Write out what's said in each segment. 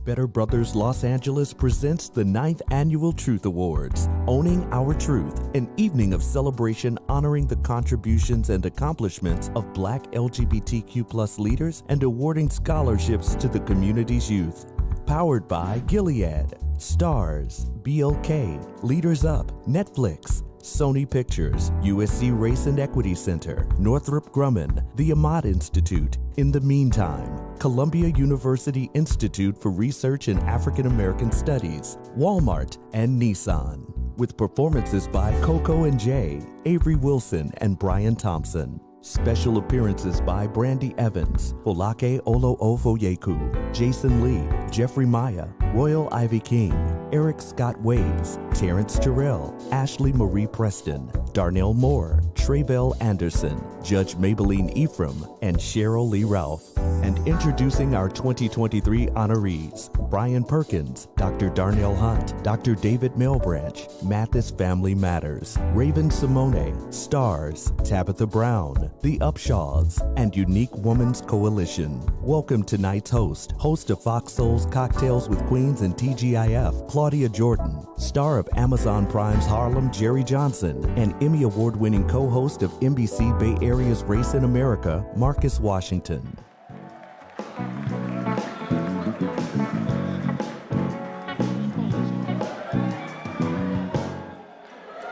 Better Brothers Los Angeles presents the 9th Annual Truth Awards, Owning Our Truth, an evening of celebration honoring the contributions and accomplishments of Black LGBTQ+ leaders and awarding scholarships to the community's youth. Powered by Gilead, STARZ, BLK, Leaders Up, Netflix, Sony Pictures, USC Race and Equity Center, Northrop Grumman, the Ahmad Institute. In the meantime, Columbia University Institute for Research in African American Studies, Walmart, and Nissan. With performances by Coco and Jay, Avery Wilson, and Brian Thompson. Special appearances by Brandy Evans, Folake Olo-Ofoyeku, Jason Lee, Jeffrey Maya, Royal Ivy King, Eric Scott Waves, Terrence Terrell, Ashley Marie Preston, Darnell Moore, Trayvell Anderson, Judge Maybelline Ephraim, and Sheryl Lee Ralph. And introducing our 2023 honorees, Brian Perkins, Dr. Darnell Hunt, Dr. David Malebranche, Mathis Family Matters, Rayven-Symoné, STARZ, Tabitha Brown, The Upshaws, and Unique Women's Coalition. Welcome tonight's host of Fox Soul's Cocktails with Queens and TGIF, Claudia Jordan, star of Amazon Prime's Harlem, Jerry Johnson, and Emmy Award-winning co-host of NBC Bay Area's Race in America, Marcus Washington.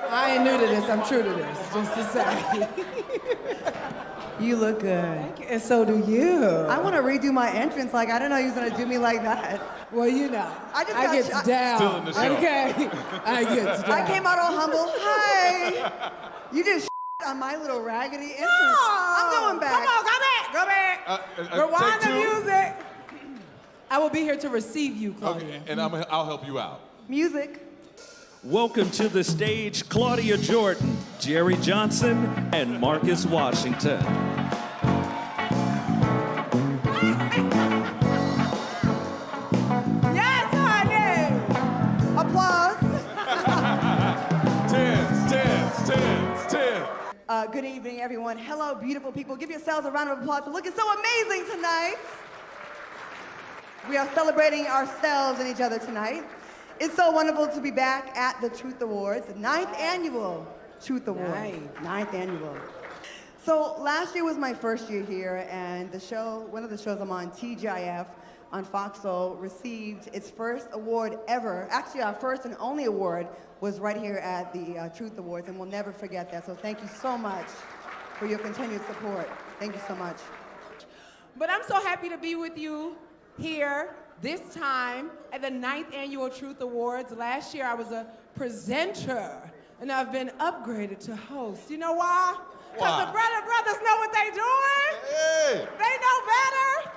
I ain't new to this, I'm true to this, just to say. You look good. Thank you, and so do you. I want to redo my entrance. Like, I didn't know you was going to do me like that. Well, you know, I get down. Still in the show. Okay, I get down. I came out all humble. Hi. You did on my little raggedy entrance. I'm going back. Come on, go back. Rewind the music. I will be here to receive you, Claudia. Okay, and I'll help you out. Music. Welcome to the stage, Claudia Jordan, Jerry Johnson, and Marcus Washington. Yes, honey! Applause. Tens. Good evening, everyone. Hello, beautiful people. Give yourselves a round of applause for looking so amazing tonight. We are celebrating ourselves and each other tonight. It's so wonderful to be back at the Truth Awards, the 9th Annual Truth Awards. 9th Annual. So last year was my first year here, and the show, one of the shows I'm on, TGIF, on Fox Soul, received its first award ever. Actually, our first and only award was right here at the Truth Awards, and we'll never forget that. So thank you so much for your continued support. Thank you so much. But I'm so happy to be with you here this time at the 9th Annual Truth Awards. Last year I was a presenter, and I've been upgraded to host. You know why? Because the brothers know what they're doing. Hey. They know better.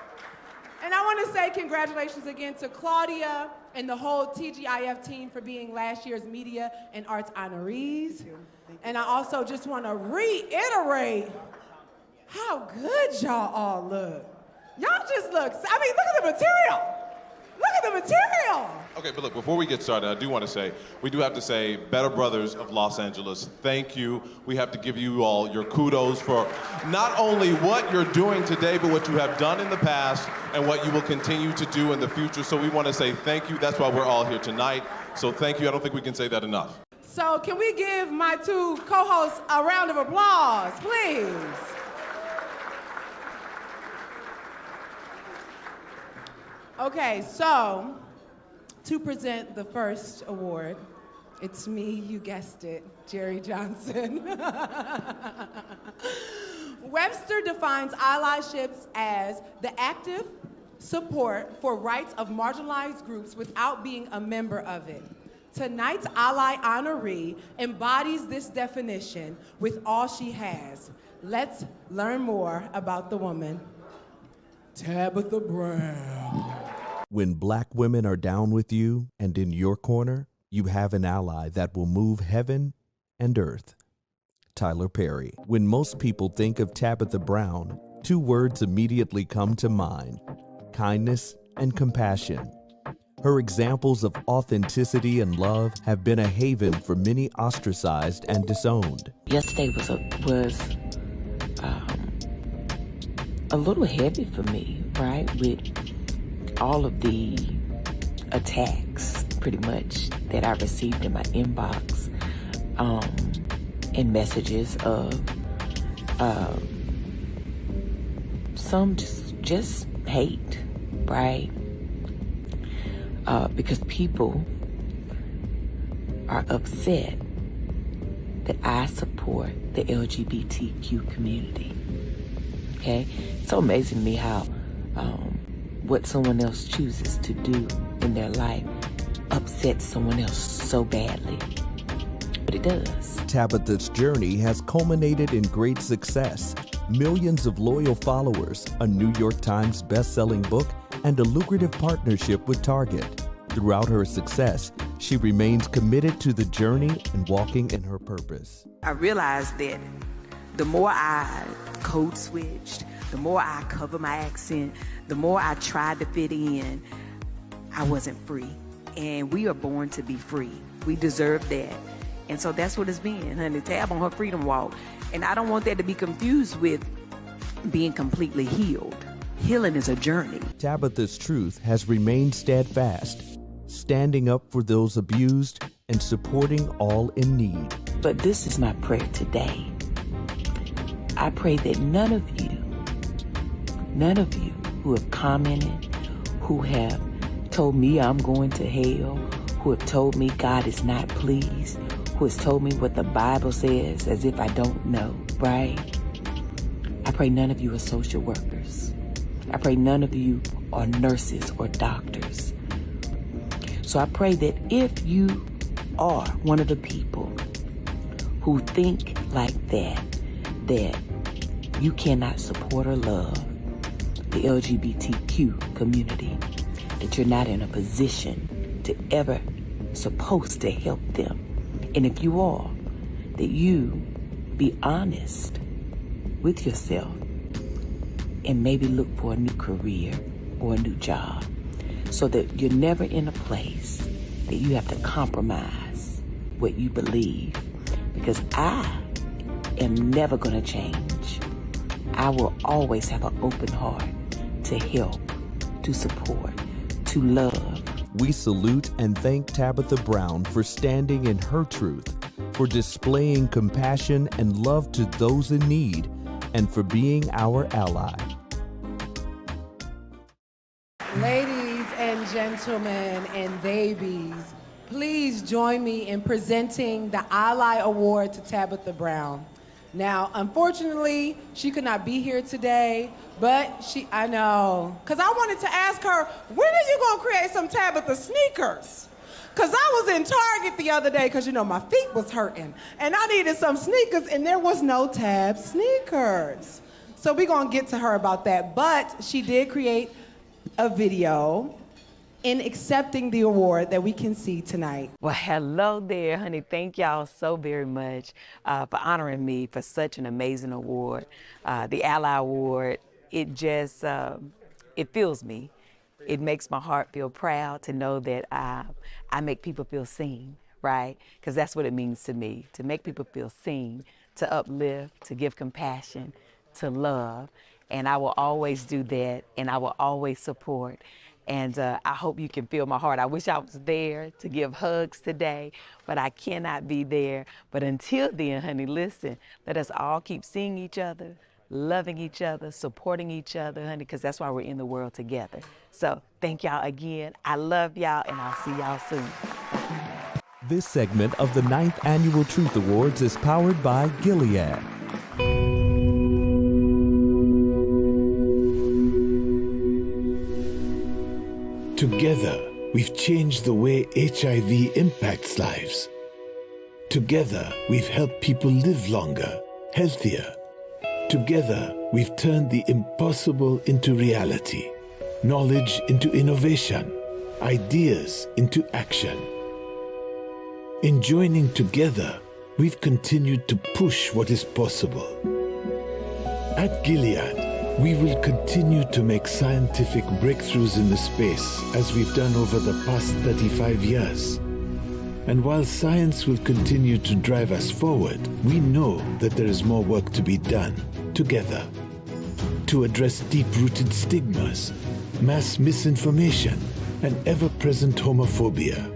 And I want to say congratulations again to Claudia and the whole TGIF team for being last year's Media and Arts honorees. Thank you. And I also just want to reiterate how good y'all all look. Y'all just look, I mean, look at the material. Look at the material. Okay, but look, before we get started, I do want to say, we do have to say, Better Brothers of Los Angeles, thank you. We have to give you all your kudos for not only what you're doing today, but what you have done in the past and what you will continue to do in the future. So we want to say thank you. That's why we're all here tonight. So thank you. I don't think we can say that enough. So can we give my two co-hosts a round of applause, please? Okay, so to present the first award, it's me, you guessed it, Jerry Johnson. Webster defines allyships as the active support for rights of marginalized groups without being a member of it. Tonight's ally honoree embodies this definition with all she has. Let's learn more about the woman, Tabitha Brown. When Black women are down with you and in your corner, you have an ally that will move heaven and earth. Tyler Perry. When most people think of Tabitha Brown, two words immediately come to mind: kindness and compassion. Her examples of authenticity and love have been a haven for many ostracized and disowned. Yesterday was a little heavy for me, right? With all of the attacks, pretty much, that I received in my inbox, and messages of some just hate, right? Because people are upset that I support the LGBTQ community. Okay? It's so amazing to me how what someone else chooses to do in their life upsets someone else so badly. But it does. Tabitha's journey has culminated in great success. Millions of loyal followers, a New York Times best-selling book, and a lucrative partnership with Target. Throughout her success, she remains committed to the journey and walking in her purpose. I realized that the more I code switched, the more I covered my accent, the more I tried to fit in, I wasn't free. And we are born to be free. We deserve that. And so that's what it's been, honey. Tab on her freedom walk. And I don't want that to be confused with being completely healed. Healing is a journey. Tabitha's truth has remained steadfast, standing up for those abused and supporting all in need. But this is my prayer today. I pray that none of you who have commented, who have told me I'm going to hell, who have told me God is not pleased, who has told me what the Bible says as if I don't know, right? I pray none of you are social workers. I pray none of you are nurses or doctors. So I pray that if you are one of the people who think like that you cannot support or love the LGBTQ community, that you're not in a position to ever supposed to help them. And if you are, that you be honest with yourself and maybe look for a new career or a new job so that you're never in a place that you have to compromise what you believe. Because I am never going to change. I will always have an open heart to help, to support, to love. We salute and thank Tabitha Brown for standing in her truth, for displaying compassion and love to those in need, and for being our ally. Ladies and gentlemen and babies, please join me in presenting the Ally Award to Tabitha Brown. Now, unfortunately, she could not be here today, but I know, because I wanted to ask her, when are you going to create some Tabitha sneakers? Because I was in Target the other day, because, my feet was hurting, and I needed some sneakers, and there was no Tab sneakers. So we're going to get to her about that, but she did create a video in accepting the award that we can see tonight. Well, hello there, honey. Thank y'all so very much for honoring me for such an amazing award. The Ally Award, it just, it fills me. It makes my heart feel proud to know that I make people feel seen, right? Because that's what it means to me, to make people feel seen, to uplift, to give compassion, to love. And I will always do that, and I will always support. And I hope you can feel my heart. I wish I was there to give hugs today, but I cannot be there. But until then, honey, listen, let us all keep seeing each other, loving each other, supporting each other, honey, because that's why we're in the world together. So thank y'all again. I love y'all, and I'll see y'all soon. This segment of the 9th Annual Truth Awards is powered by Gilead. Together, we've changed the way HIV impacts lives. Together, we've helped people live longer, healthier. Together, we've turned the impossible into reality, knowledge into innovation, ideas into action. In joining together, we've continued to push what is possible. At Gilead, we will continue to make scientific breakthroughs in the space as we've done over the past 35 years. And while science will continue to drive us forward, we know that there is more work to be done together to address deep-rooted stigmas, mass misinformation, and ever-present homophobia.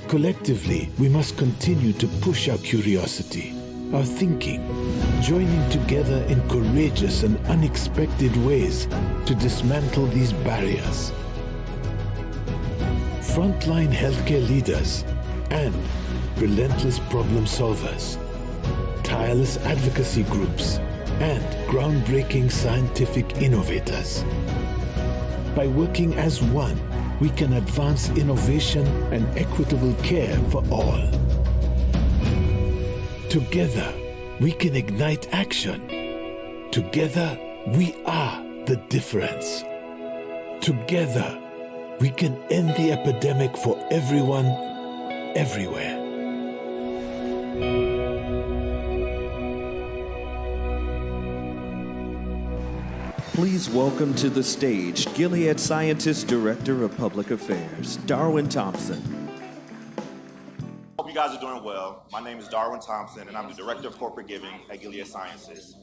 Collectively, we must continue to push our curiosity, our thinking, joining together in courageous and unexpected ways to dismantle these barriers. Frontline healthcare leaders and relentless problem solvers, tireless advocacy groups, and groundbreaking scientific innovators. By working as one, we can advance innovation and equitable care for all. Together, we can ignite action. Together, we are the difference. Together, we can end the epidemic for everyone, everywhere. Please welcome to the stage Gilead Scientist Director of Public Affairs, Darwin Thompson. Hope you guys are doing well. My name is Darwin Thompson, and I'm the Director of Corporate Giving at Gilead Sciences.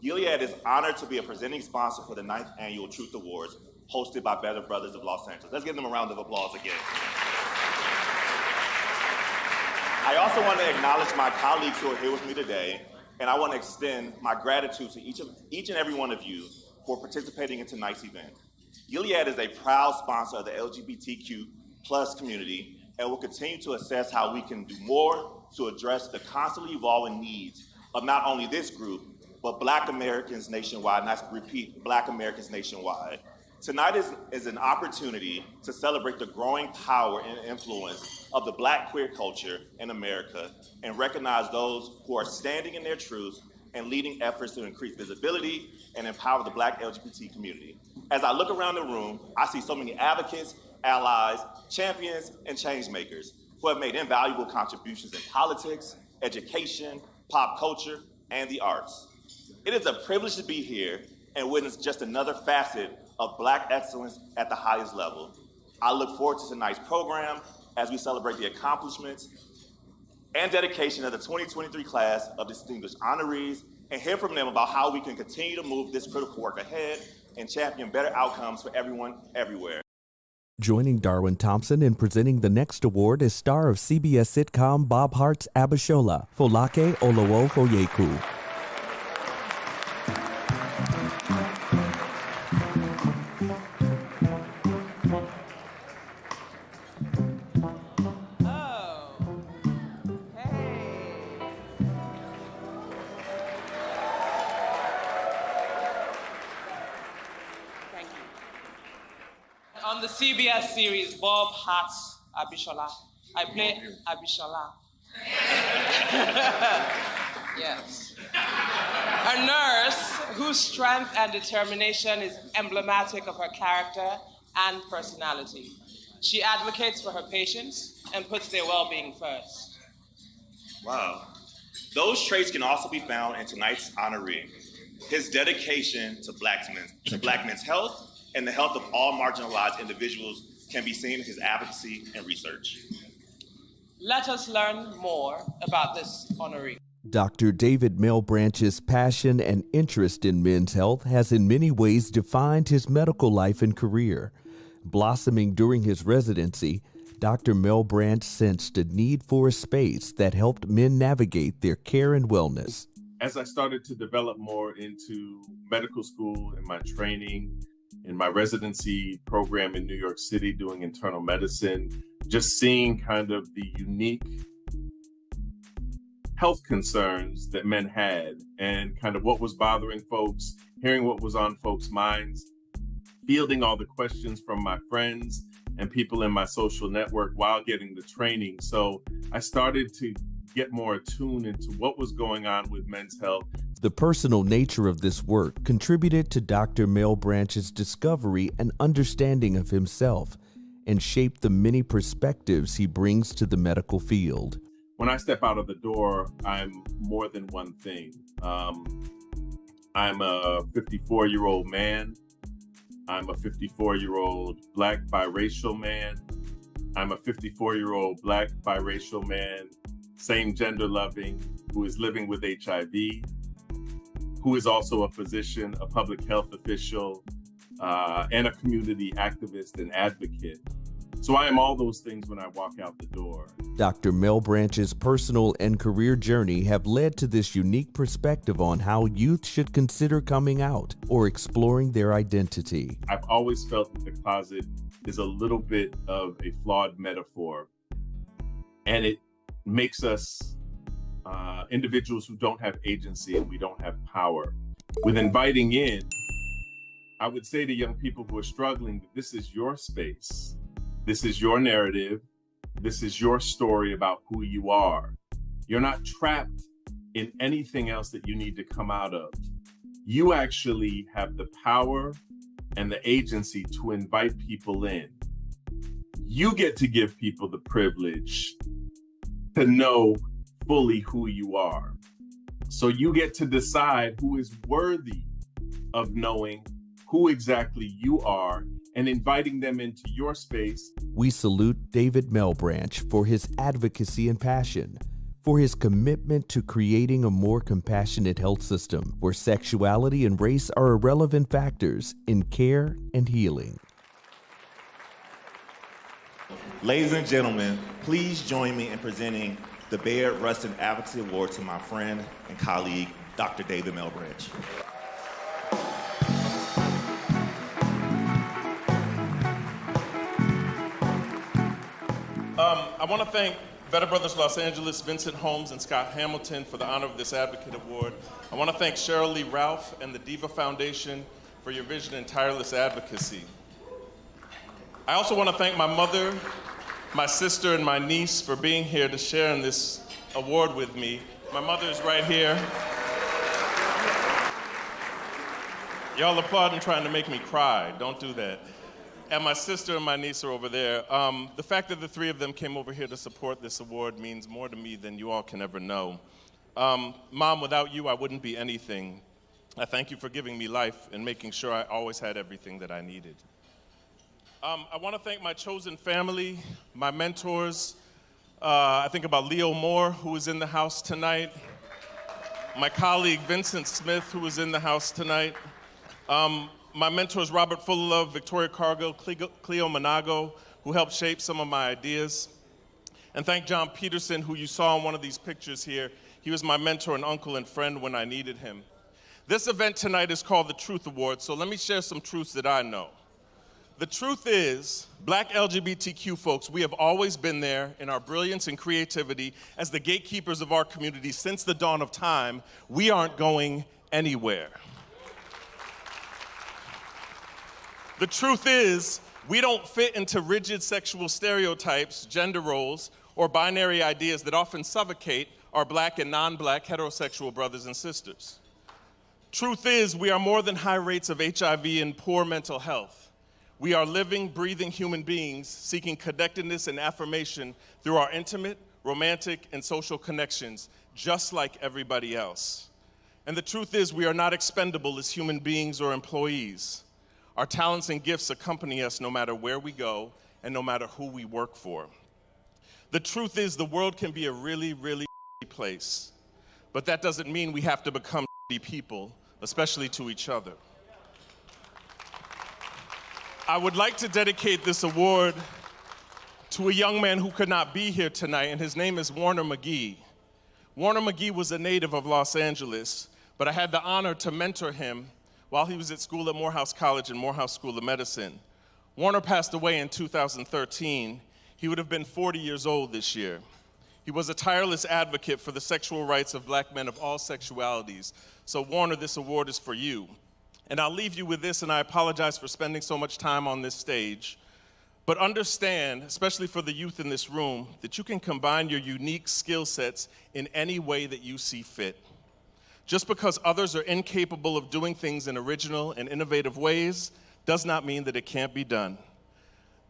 Gilead is honored to be a presenting sponsor for the 9th Annual Truth Awards, hosted by Better Brothers of Los Angeles. Let's give them a round of applause again. I also want to acknowledge my colleagues who are here with me today, and I want to extend my gratitude to each and every one of you for participating in tonight's event. Gilead is a proud sponsor of the LGBTQ plus community and will continue to assess how we can do more to address the constantly evolving needs of not only this group, but Black Americans nationwide, and I repeat, Black Americans nationwide. Tonight is an opportunity to celebrate the growing power and influence of the Black queer culture in America and recognize those who are standing in their truth and leading efforts to increase visibility and empower the Black LGBT community. As I look around the room, I see so many advocates, allies, champions, and change makers who have made invaluable contributions in politics, education, pop culture, and the arts. It is a privilege to be here and witness just another facet of Black excellence at the highest level. I look forward to tonight's program as we celebrate the accomplishments and dedication of the 2023 class of distinguished honorees and hear from them about how we can continue to move this critical work ahead and champion better outcomes for everyone, everywhere. Joining Darwin Thompson in presenting the next award is star of CBS sitcom Bob Hart's Abishola, Folake Olowo Foyeku. On the CBS series Bob Hart's Abishola, I play Abishola. Yes. A nurse whose strength and determination is emblematic of her character and personality. She advocates for her patients and puts their well-being first. Wow. Those traits can also be found in tonight's honoree. His dedication to Black men's health and the health of all marginalized individuals can be seen in his advocacy and research. Let us learn more about this honoree. Dr. David Malebranche's passion and interest in men's health has in many ways defined his medical life and career. Blossoming during his residency, Dr. Malebranche sensed a need for a space that helped men navigate their care and wellness. As I started to develop more into medical school and my training, in my residency program in New York City doing internal medicine, just seeing kind of the unique health concerns that men had and kind of what was bothering folks, hearing what was on folks' minds, fielding all the questions from my friends and people in my social network while getting the training. So I started to get more attuned into what was going on with men's health. The personal nature of this work contributed to Dr. Malebranche's discovery and understanding of himself and shaped the many perspectives he brings to the medical field. When I step out of the door, I'm more than one thing. I'm a 54-year-old man. I'm a 54-year-old Black biracial man. I'm a 54-year-old Black biracial man, same gender loving, who is living with HIV, who is also a physician, a public health official, and a community activist and advocate. So I am all those things when I walk out the door. Dr. Malebranche's personal and career journey have led to this unique perspective on how youth should consider coming out or exploring their identity. I've always felt that the closet is a little bit of a flawed metaphor, and it makes us individuals who don't have agency and we don't have power. With inviting in, I would say to young people who are struggling that this is your space. This is your narrative. This is your story about who you are. You're not trapped in anything else that you need to come out of. You actually have the power and the agency to invite people in. You get to give people the privilege to know fully who you are. So you get to decide who is worthy of knowing who exactly you are and inviting them into your space. We salute David Malebranche for his advocacy and passion, for his commitment to creating a more compassionate health system where sexuality and race are irrelevant factors in care and healing. Ladies and gentlemen, please join me in presenting the Bayard Rustin Advocacy Award to my friend and colleague, Dr. David Malebranche. I want to thank Better Brothers Los Angeles, Vincent Holmes, and Scott Hamilton for the honor of this Advocate Award. I want to thank Sheryl Lee Ralph and the DIVA Foundation for your vision and tireless advocacy. I also want to thank my mother, my sister, and my niece for being here to share in this award with me. My mother is right here. Y'all applauding trying to make me cry. Don't do that. And my sister and my niece are over there. The fact that the three of them came over here to support this award means more to me than you all can ever know. Mom, without you, I wouldn't be anything. I thank you for giving me life and making sure I always had everything that I needed. I want to thank my chosen family, my mentors. I think about Leo Moore, who is in the house tonight. My colleague, Vincent Smith, who is in the house tonight. My mentors, Robert Fullalove, Victoria Cargill, Cleo Monago, who helped shape some of my ideas. And thank John Peterson, who you saw in one of these pictures here. He was my mentor and uncle and friend when I needed him. This event tonight is called the Truth Award, so let me share some truths that I know. The truth is, Black LGBTQ folks, we have always been there in our brilliance and creativity as the gatekeepers of our community since the dawn of time. We aren't going anywhere. The truth is, we don't fit into rigid sexual stereotypes, gender roles, or binary ideas that often suffocate our Black and non-Black heterosexual brothers and sisters. Truth is, we are more than high rates of HIV and poor mental health. We are living, breathing human beings seeking connectedness and affirmation through our intimate, romantic, and social connections, just like everybody else. And the truth is, we are not expendable as human beings or employees. Our talents and gifts accompany us no matter where we go and no matter who we work for. The truth is, the world can be a really, really place, but that doesn't mean we have to become people, especially to each other. I would like to dedicate this award to a young man who could not be here tonight, and his name is Warner McGee. Warner McGee was a native of Los Angeles, but I had the honor to mentor him while he was at school at Morehouse College and Morehouse School of Medicine. Warner passed away in 2013. He would have been 40 years old this year. He was a tireless advocate for the sexual rights of Black men of all sexualities. So Warner, this award is for you. And I'll leave you with this, and I apologize for spending so much time on this stage, but understand, especially for the youth in this room, that you can combine your unique skill sets in any way that you see fit. Just because others are incapable of doing things in original and innovative ways does not mean that it can't be done.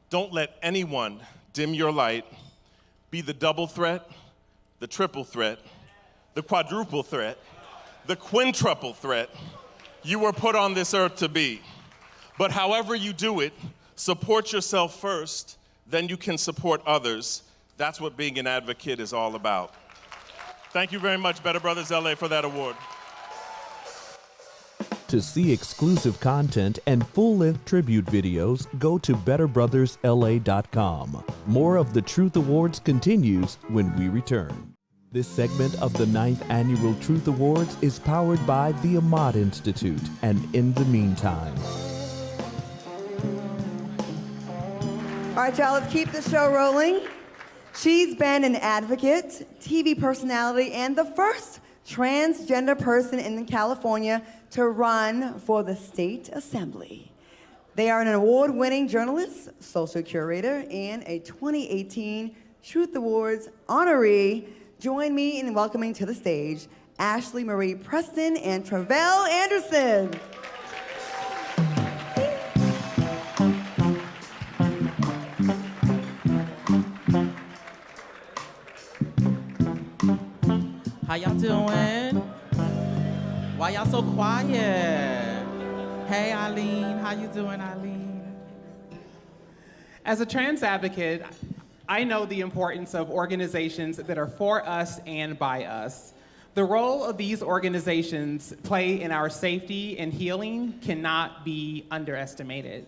Don't let anyone dim your light. Be the double threat, the triple threat, the quadruple threat, the quintuple threat you were put on this earth to be. But however you do it, support yourself first, then you can support others. That's what being an advocate is all about. Thank you very much, Better Brothers LA, for that award. To see exclusive content and full-length tribute videos, go to betterbrothersla.com. More of the Truth Awards continues when we return. This segment of the 9th Annual Truth Awards is powered by the Ahmad Institute and In the Meantime. All right, y'all, let's keep the show rolling. She's been an advocate, TV personality, and the first transgender person in California to run for the state assembly. They are an award-winning journalist, social curator, and a 2018 Truth Awards honoree. Join me in welcoming to the stage Ashley Marie Preston and Travell Anderson. How y'all doing? Why y'all so quiet? Hey, Eileen, how you doing, Eileen? As a trans advocate, I know the importance of organizations that are for us and by us. The role of these organizations play in our safety and healing cannot be underestimated.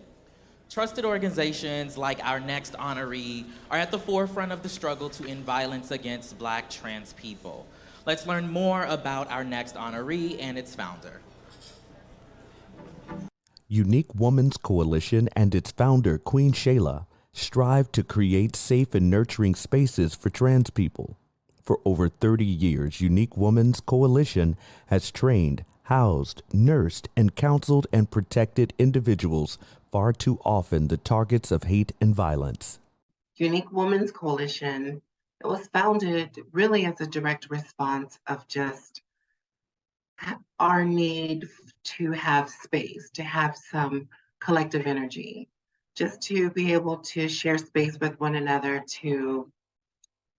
Trusted organizations like our next honoree are at the forefront of the struggle to end violence against Black trans people. Let's learn more about our next honoree and its founder. Unique Women's Coalition and its founder, Queen Shayla, strive to create safe and nurturing spaces for trans people. For over 30 years, Unique Women's Coalition has trained, housed, nursed, and counseled and protected individuals far too often the targets of hate and violence. Unique Women's Coalition, it was founded really as a direct response of just our need to have space, to have some collective energy, just to be able to share space with one another, to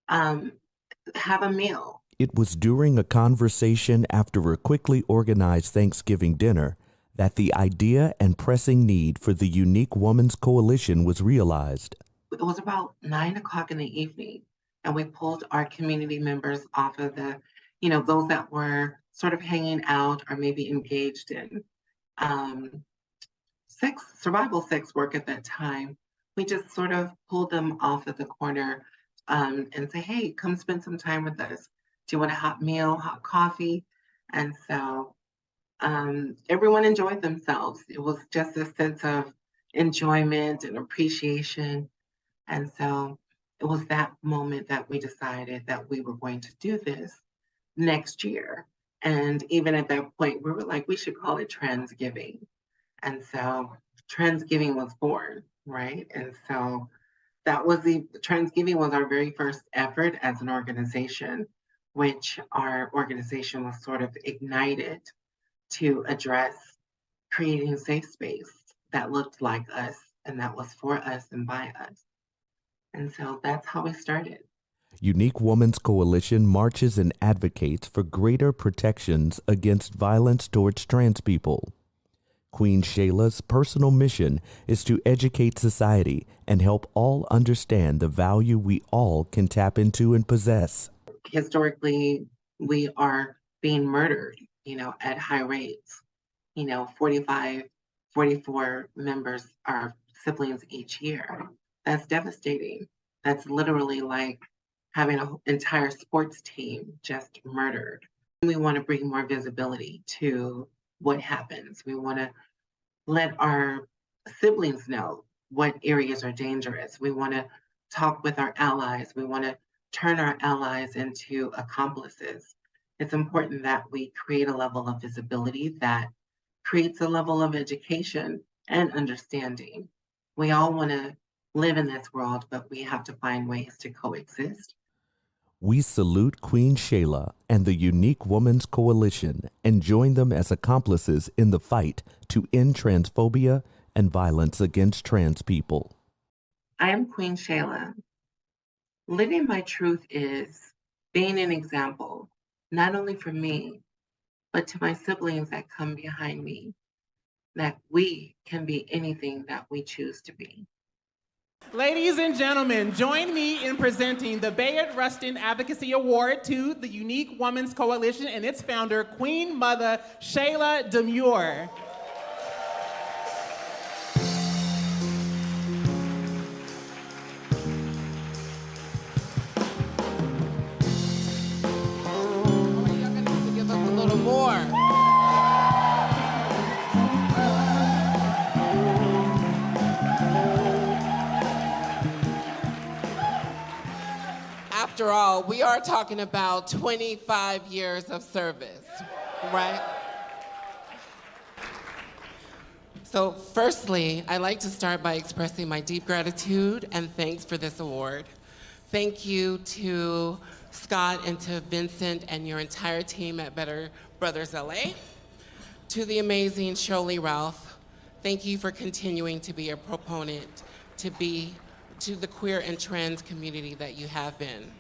have a meal. It was during a conversation after a quickly organized Thanksgiving dinner that the idea and pressing need for the Unique Women's Coalition was realized. It was about 9 o'clock in the evening, and we pulled our community members off of the, those that were sort of hanging out or maybe engaged in survival sex work at that time. We just sort of pulled them off of the corner and say, hey, come spend some time with us. Do you want a hot meal, hot coffee? And so everyone enjoyed themselves. It was just a sense of enjoyment and appreciation. And so it was that moment that we decided that we were going to do this next year. And even at that point, we were like, we should call it Transgiving. And so Transgiving was born, right? And so that was Transgiving was our very first effort as an organization, which our organization was sort of ignited to address creating a safe space that looked like us and that was for us and by us. And so that's how we started. Unique Women's Coalition marches and advocates for greater protections against violence towards trans people. Queen Shayla's personal mission is to educate society and help all understand the value we all can tap into and possess. Historically, we are being murdered, at high rates. 45, 44 members are siblings each year. That's devastating. That's literally like having an entire sports team just murdered. We want to bring more visibility to what happens. We want to let our siblings know what areas are dangerous. We want to talk with our allies. We want to turn our allies into accomplices. It's important that we create a level of visibility that creates a level of education and understanding. We all want to live in this world, but we have to find ways to coexist. We salute Queen Shayla and the Unique Women's Coalition and join them as accomplices in the fight to end transphobia and violence against trans people. I am Queen Shayla. Living my truth is being an example, not only for me, but to my siblings that come behind me, that we can be anything that we choose to be. Ladies and gentlemen, join me in presenting the Bayard Rustin Advocacy Award to the Unique Women's Coalition and its founder, Queen Mother Shayla Demure. Give us a little more. After all, we are talking about 25 years of service, right? So firstly, I'd like to start by expressing my deep gratitude and thanks for this award. Thank you to Scott and to Vincent and your entire team at Better Brothers LA. To the amazing Shirley Ralph, thank you for continuing to be a proponent to the queer and trans community that you have been.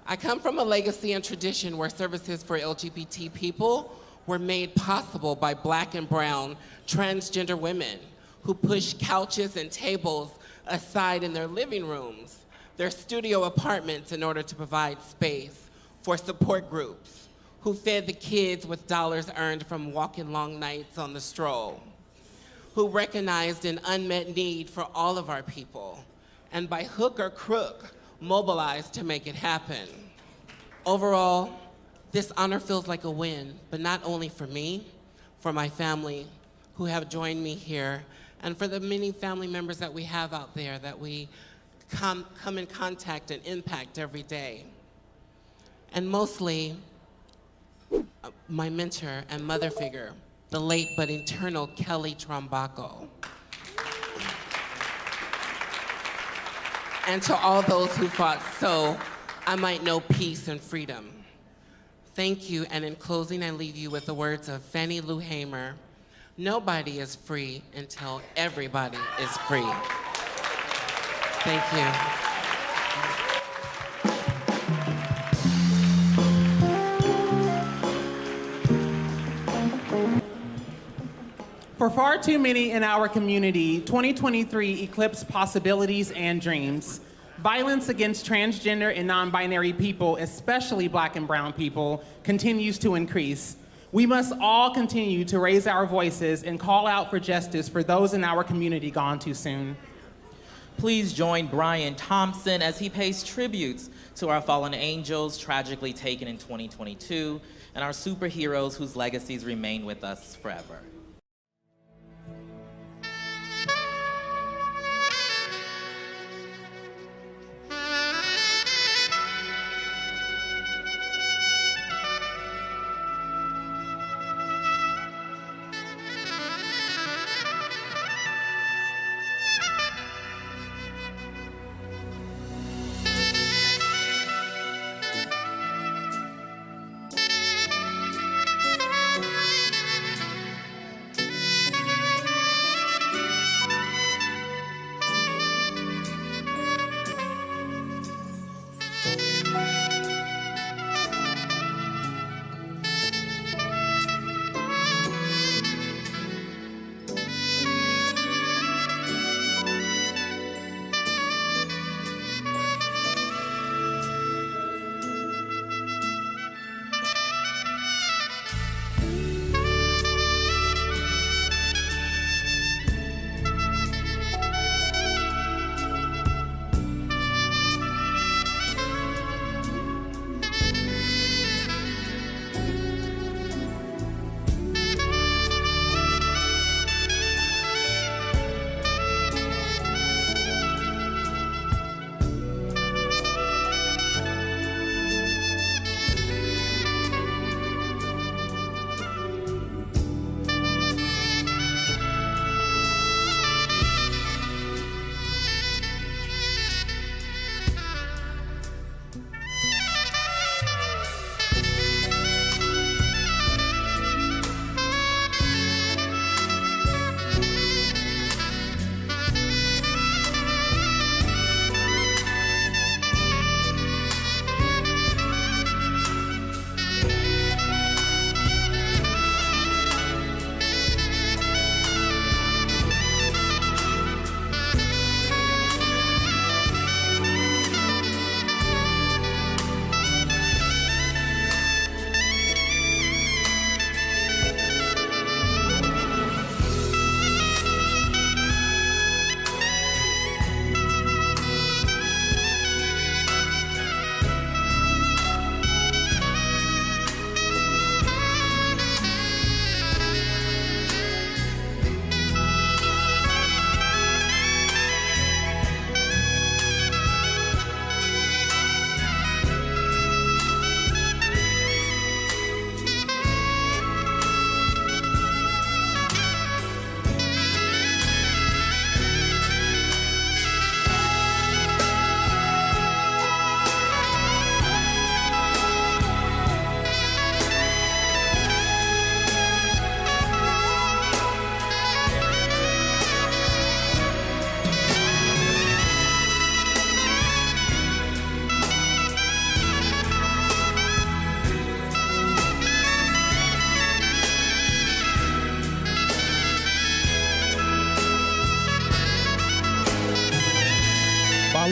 I come from a legacy and tradition where services for LGBT people were made possible by Black and brown transgender women who pushed couches and tables aside in their living rooms, their studio apartments in order to provide space for support groups, who fed the kids with dollars earned from walking long nights on the stroll, who recognized an unmet need for all of our people, and by hook or crook, mobilized to make it happen. Overall, this honor feels like a win, but not only for me, for my family who have joined me here, and for the many family members that we have out there that we come in contact and impact every day. And mostly, my mentor and mother figure, the late but eternal Kelly Trombaco. And to all those who fought so I might know peace and freedom. Thank you, and in closing, I leave you with the words of Fannie Lou Hamer: nobody is free until everybody is free. Thank you. For far too many in our community, 2023 eclipsed possibilities and dreams. Violence against transgender and non-binary people, especially Black and brown people, continues to increase. We must all continue to raise our voices and call out for justice for those in our community gone too soon. Please join Brian Thompson as he pays tributes to our fallen angels tragically taken in 2022 and our superheroes whose legacies remain with us forever.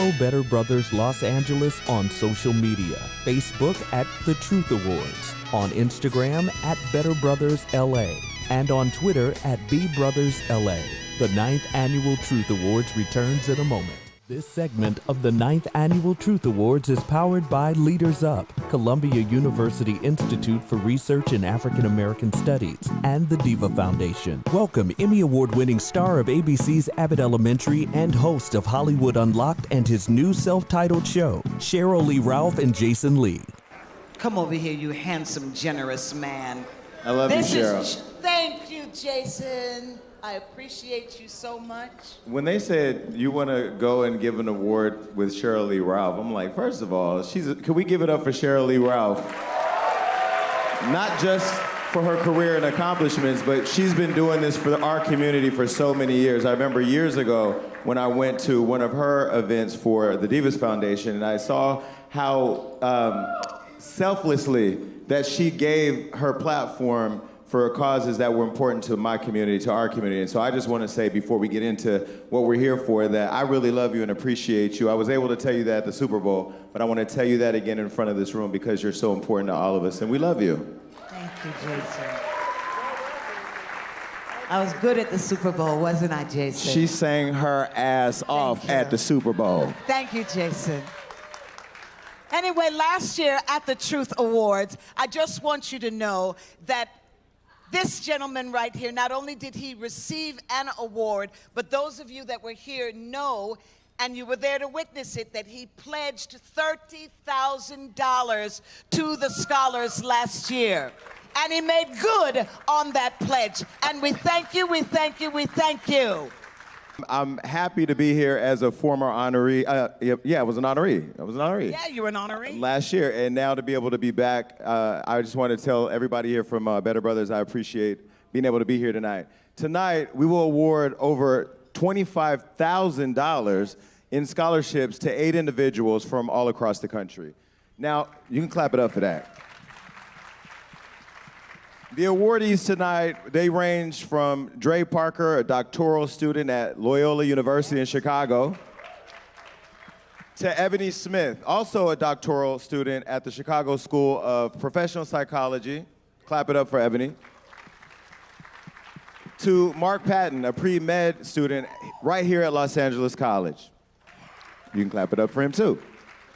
Follow Better Brothers Los Angeles on social media. Facebook at The Truth Awards, on Instagram at Better Brothers LA, and on Twitter at BBrothersLA. The 9th Annual Truth Awards returns in a moment. This segment of the 9th Annual Truth Awards is powered by Leaders Up, Columbia University Institute for Research in African American Studies, and the DIVA Foundation. Welcome Emmy Award-winning star of ABC's Abbott Elementary and host of Hollywood Unlocked and his new self-titled show, Sheryl Lee Ralph and Jason Lee. Come over here, you handsome, generous man. I love you, Sheryl. Thank you, Jason. I appreciate you so much. When they said you want to go and give an award with Sheryl Lee Ralph, I'm like, first of all, can we give it up for Sheryl Lee Ralph? Not just for her career and accomplishments, but she's been doing this for our community for so many years. I remember years ago when I went to one of her events for the Divas Foundation, and I saw how selflessly that she gave her platform for causes that were important to my community, to our community. And so I just want to say, before we get into what we're here for, that I really love you and appreciate you. I was able to tell you that at the Super Bowl, but I want to tell you that again in front of this room because you're so important to all of us, and we love you. Thank you, Jason. I was good at the Super Bowl, wasn't I, Jason? She sang her ass off at the Super Bowl. Thank you, Jason. Anyway, last year at the Truth Awards, I just want you to know that this gentleman right here, not only did he receive an award, but those of you that were here know, and you were there to witness it, that he pledged $30,000 to the scholars last year. And he made good on that pledge. And we thank you, we thank you, we thank you. I'm happy to be here as a former honoree. Yeah, I was an honoree. Yeah, you were an honoree. Last year, and now to be able to be back, I just want to tell everybody here from Better Brothers, I appreciate being able to be here tonight. Tonight, we will award over $25,000 in scholarships to 8 individuals from all across the country. Now, you can clap it up for that. The awardees tonight, they range from Dre Parker, a doctoral student at Loyola University in Chicago, to Ebony Smith, also a doctoral student at the Chicago School of Professional Psychology. Clap it up for Ebony. To Mark Patton, a pre-med student right here at Los Angeles College. You can clap it up for him too.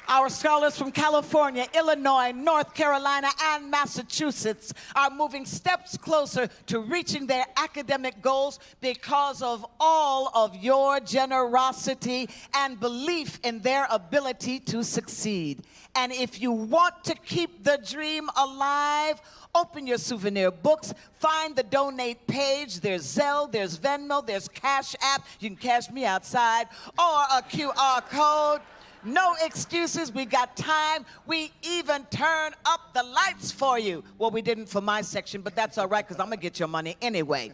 Our scholars from California, Illinois, North Carolina, and Massachusetts are moving steps closer to reaching their academic goals because of all of your generosity and belief in their ability to succeed. And if you want to keep the dream alive, open your souvenir books, find the donate page. There's Zelle, there's Venmo, there's Cash App. You can cash me outside, or a QR code. No excuses, we got time. We even turn up the lights for you. Well, we didn't for my section, but that's all right, because I'm gonna get your money anyway.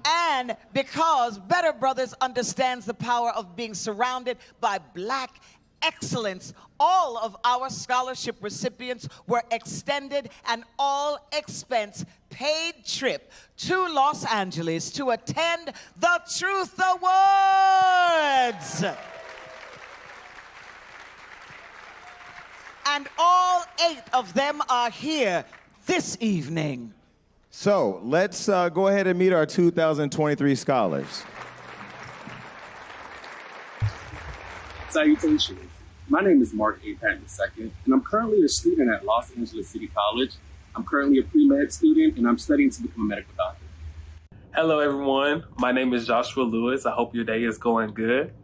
And because Better Brothers understands the power of being surrounded by Black excellence, all of our scholarship recipients were extended an all-expense paid trip to Los Angeles to attend the Truth Awards. And all 8 of them are here this evening. So let's go ahead and meet our 2023 scholars. Salutations. My name is Mark A. Patton II, and I'm currently a student at Los Angeles City College. I'm currently a pre-med student, and I'm studying to become a medical doctor. Hello, everyone. My name is Joshua Lewis. I hope your day is going good.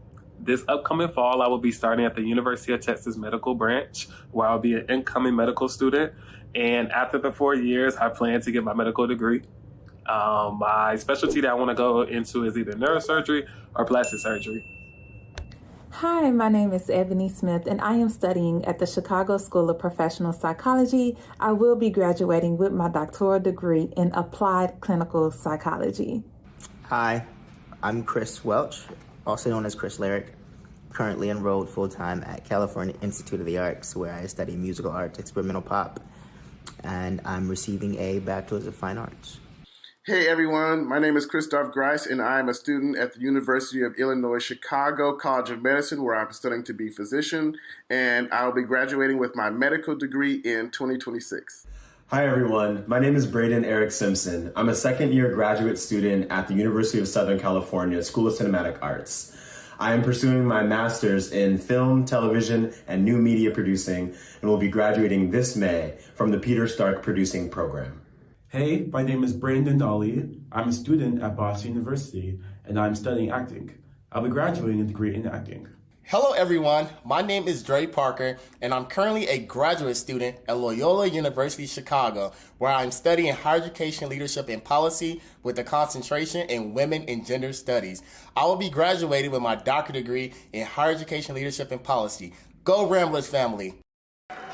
This upcoming fall, I will be starting at the University of Texas Medical Branch, where I'll be an incoming medical student. And after the 4 years, I plan to get my medical degree. My specialty that I want to go into is either neurosurgery or plastic surgery. Hi, my name is Ebony Smith, and I am studying at the Chicago School of Professional Psychology. I will be graduating with my doctoral degree in applied clinical psychology. Hi, I'm Chris Welch, also known as Chris Lyric, currently enrolled full-time at California Institute of the Arts, where I study musical arts, experimental pop, and I'm receiving a Bachelor's of Fine Arts. Hey everyone, my name is Christoph Grice and I am a student at the University of Illinois Chicago College of Medicine, where I'm studying to be a physician, and I'll be graduating with my medical degree in 2026. Hi everyone, my name is Braden Eric Simpson. I'm a second-year graduate student at the University of Southern California School of Cinematic Arts. I am pursuing my master's in film, television, and new media producing, and will be graduating this May from the Peter Stark Producing Program. Hey, my name is Brandon Dolly. I'm a student at Boston University, and I'm studying acting. I'll be graduating a degree in acting. Hello everyone, my name is Dre Parker, and I'm currently a graduate student at Loyola University Chicago, where I'm studying higher education leadership and policy with a concentration in women and gender studies. I will be graduating with my doctorate degree in higher education leadership and policy. Go Ramblers family!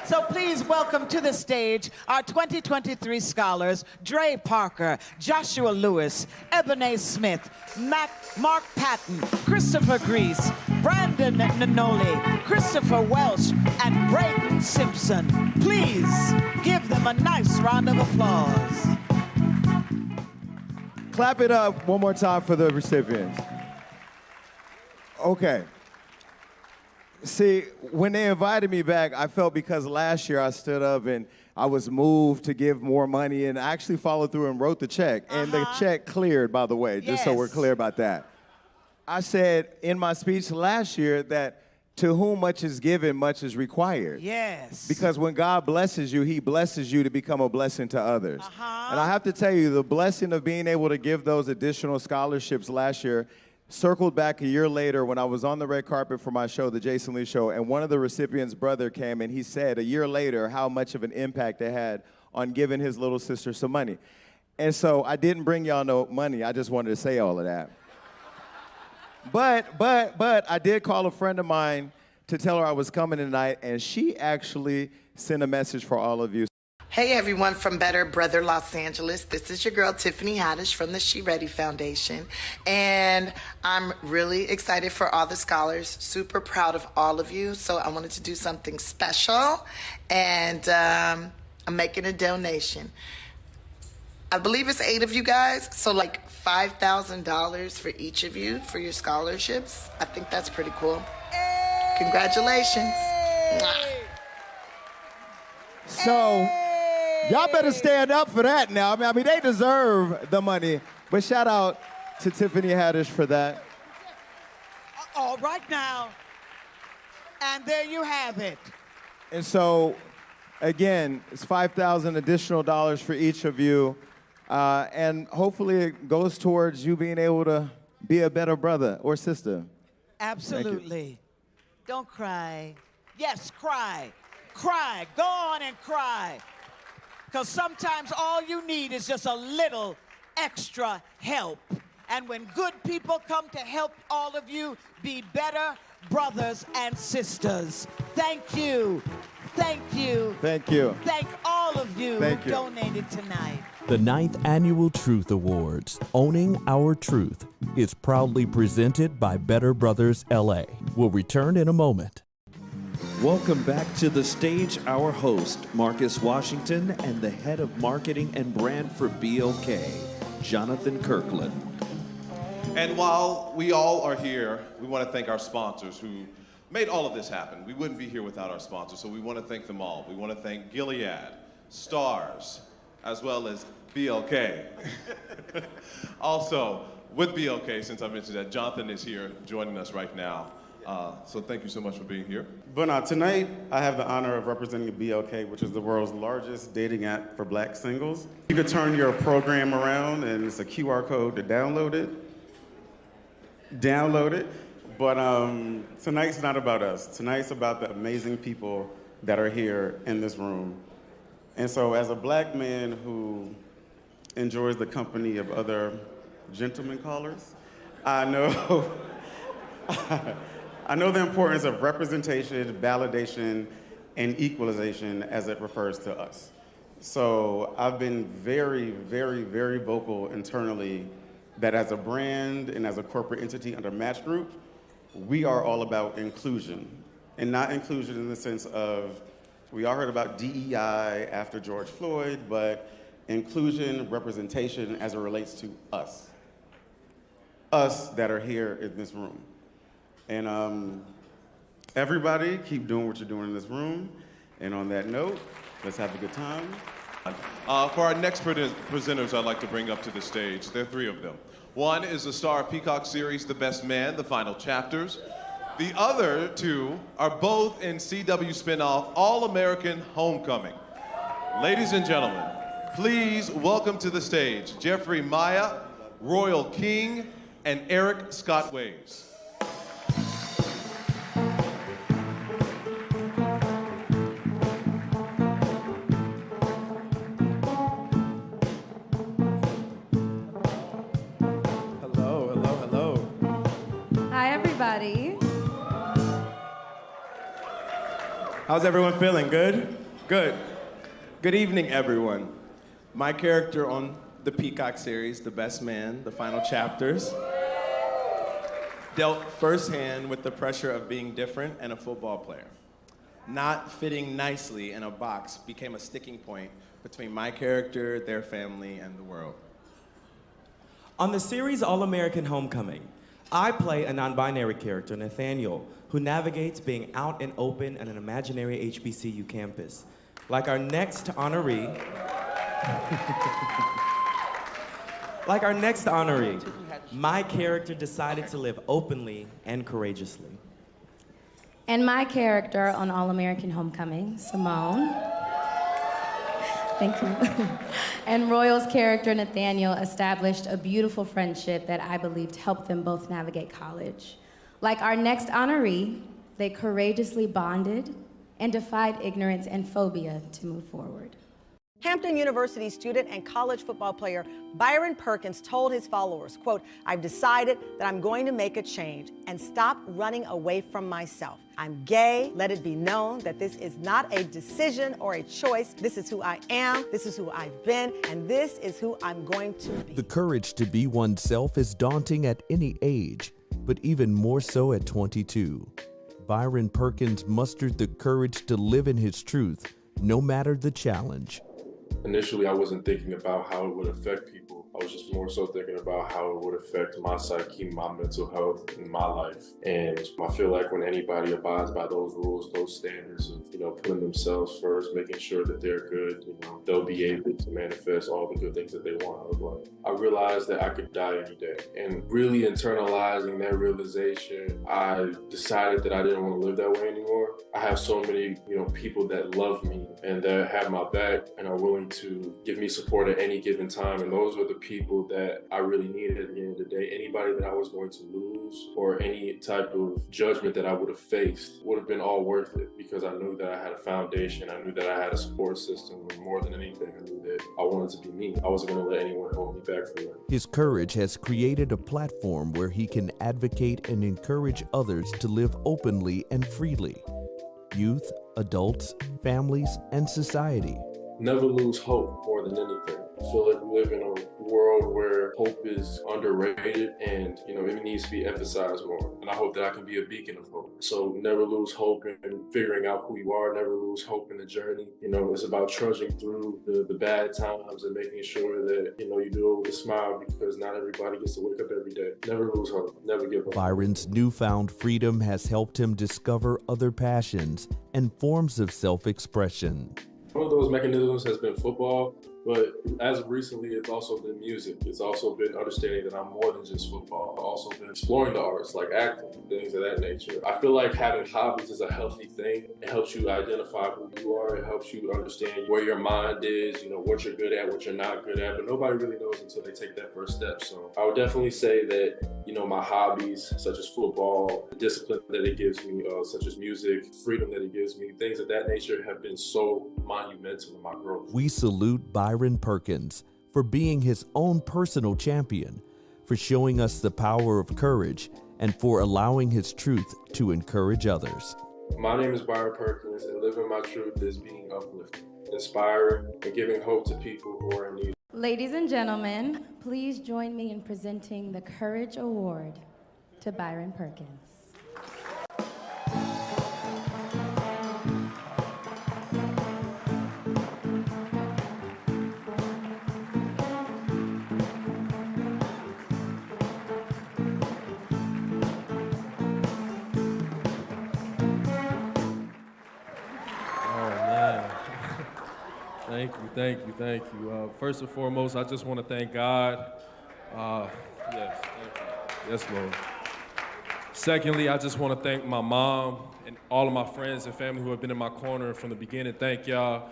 So please welcome to the stage our 2023 scholars, Dre Parker, Joshua Lewis, Ebony Smith, Mark Patton, Christopher Grease, Brandon Nanoli, Christopher Welsh, and Braden Simpson. Please give them a nice round of applause. Clap it up one more time for the recipients. Okay. See, when they invited me back, I felt because last year I stood up and I was moved to give more money, and I actually followed through and wrote the check. And the check cleared, by the way, just so we're clear about that. I said in my speech last year that to whom much is given, much is required. Yes. Because when God blesses you, he blesses you to become a blessing to others. And I have to tell you, the blessing of being able to give those additional scholarships last year circled back a year later when I was on the red carpet for my show, The Jason Lee Show, and one of the recipients' brother came and he said a year later how much of an impact it had on giving his little sister some money. And so I didn't bring y'all no money. I just wanted to say all of that. But I did call a friend of mine to tell her I was coming tonight, and she actually sent a message for all of you. Hey everyone from Better Brother Los Angeles. This is your girl Tiffany Haddish from the She Ready Foundation. And I'm really excited for all the scholars, super proud of all of you. So I wanted to do something special, and I'm making a donation. I believe it's 8 of you guys, so like $5,000 for each of you for your scholarships. I think that's pretty cool. Congratulations. So, y'all better stand up for that now. I mean, they deserve the money. But shout out to Tiffany Haddish for that. All right now. And there you have it. And so, again, it's $5,000 additional dollars for each of you. And hopefully it goes towards you being able to be a better brother or sister. Absolutely. Don't cry. Yes, cry. Cry. Go on and cry. Because sometimes all you need is just a little extra help. And when good people come to help all of you be better brothers and sisters. Thank you. Thank you. Thank you. Thank all of you Thank who you. donated tonight. The 9th Annual Truth Awards, Owning Our Truth, is proudly presented by Better Brothers LA. We'll return in a moment. Welcome back to the stage, our host, Marcus Washington, and the head of marketing and brand for BLK, Jonathan Kirkland. And while we all are here, we want to thank our sponsors who made all of this happen. We wouldn't be here without our sponsors, so we want to thank them all. We want to thank Gilead, STARZ, as well as BLK. Also, with BLK, since I mentioned that, Jonathan is here joining us right now. So thank you so much for being here. But tonight, I have the honor of representing BLK, which is the world's largest dating app for Black singles. You can turn your program around, and it's a QR code to download it. But tonight's not about us. Tonight's about the amazing people that are here in this room. And so as a Black man who enjoys the company of other gentlemen callers, I know I know the importance of representation, validation, and equalization as it refers to us. So I've been very, very, very vocal internally that as a brand and as a corporate entity under Match Group, we are all about inclusion. And not inclusion in the sense of, we all heard about DEI after George Floyd, but inclusion, representation as it relates to us. Us that are here in this room. And everybody, keep doing what you're doing in this room. And on that note, let's have a good time. For our next presenters I'd like to bring up to the stage, there are three of them. One is the star of Peacock series, The Best Man, the final chapters. The other two are both in CW spinoff, All-American Homecoming. Ladies and gentlemen, please welcome to the stage Jeffrey Maya, Royal King, and Eric Scott Ways. How's everyone feeling? Good? Good. Good evening, everyone. My character on the Peacock series, The Best Man, the final chapters, dealt firsthand with the pressure of being different and a football player. Not fitting nicely in a box became a sticking point between my character, their family, and the world. On the series All-American Homecoming, I play a non-binary character, Nathaniel, who navigates being out and open at an imaginary HBCU campus. Like our next honoree, my character decided to live openly and courageously. And my character on All-American Homecoming, Simone, thank you, and Royal's character, Nathaniel, established a beautiful friendship that I believed helped them both navigate college. Like our next honoree, they courageously bonded and defied ignorance and phobia to move forward. Hampton University student and college football player Byron Perkins told his followers, quote, "I've decided that I'm going to make a change and stop running away from myself. I'm gay. Let it be known that this is not a decision or a choice. This is who I am, this is who I've been, and this is who I'm going to be." The courage to be oneself is daunting at any age, but even more so at 22. Byron Perkins mustered the courage to live in his truth, no matter the challenge. Initially, I wasn't thinking about how it would affect people. I was just more so thinking about how it would affect my psyche, my mental health, and my life. And I feel like when anybody abides by those rules, those standards of, putting themselves first, making sure that they're good, they'll be able to manifest all the good things that they want out of life. I realized that I could die any day. And really internalizing that realization, I decided that I didn't want to live that way anymore. I have so many, people that love me and that have my back and are willing to give me support at any given time. And those are the people that I really needed at the end of the day. Anybody that I was going to lose or any type of judgment that I would have faced would have been all worth it, because I knew that I had a foundation. I knew that I had a support system. And more than anything, I knew that I wanted to be me. I wasn't going to let anyone hold me back from that. His courage has created a platform where he can advocate and encourage others to live openly and freely. Youth, adults, families, and society. Never lose hope more than anything. I feel like we live in a world where hope is underrated and, it needs to be emphasized more. And I hope that I can be a beacon of hope. So never lose hope in figuring out who you are. Never lose hope in the journey. It's about trudging through the bad times and making sure that, you do it with a smile, because not everybody gets to wake up every day. Never lose hope. Never give up. Byron's newfound freedom has helped him discover other passions and forms of self-expression. One of those mechanisms has been football, but as of recently, it's also been music. It's also been understanding that I'm more than just football. I've also been exploring the arts, like acting, things of that nature. I feel like having hobbies is a healthy thing. It helps you identify who you are. It helps you understand where your mind is, what you're good at, what you're not good at, but nobody really knows until they take that first step. So I would definitely say that, my hobbies, such as football, the discipline that it gives me, such as music, freedom that it gives me, things of that nature have been so monumental in my growth. We salute Byron Perkins for being his own personal champion, for showing us the power of courage, and for allowing his truth to encourage others. My name is Bayard Perkins, and living my truth is being uplifting, inspiring, and giving hope to people who are in need. Ladies and gentlemen, please join me in presenting the Courage Award to Byron Perkins. Thank you. First and foremost, I just want to thank God. Yes, thank you. Yes, Lord. Secondly, I just want to thank my mom and all of my friends and family who have been in my corner from the beginning. Thank y'all.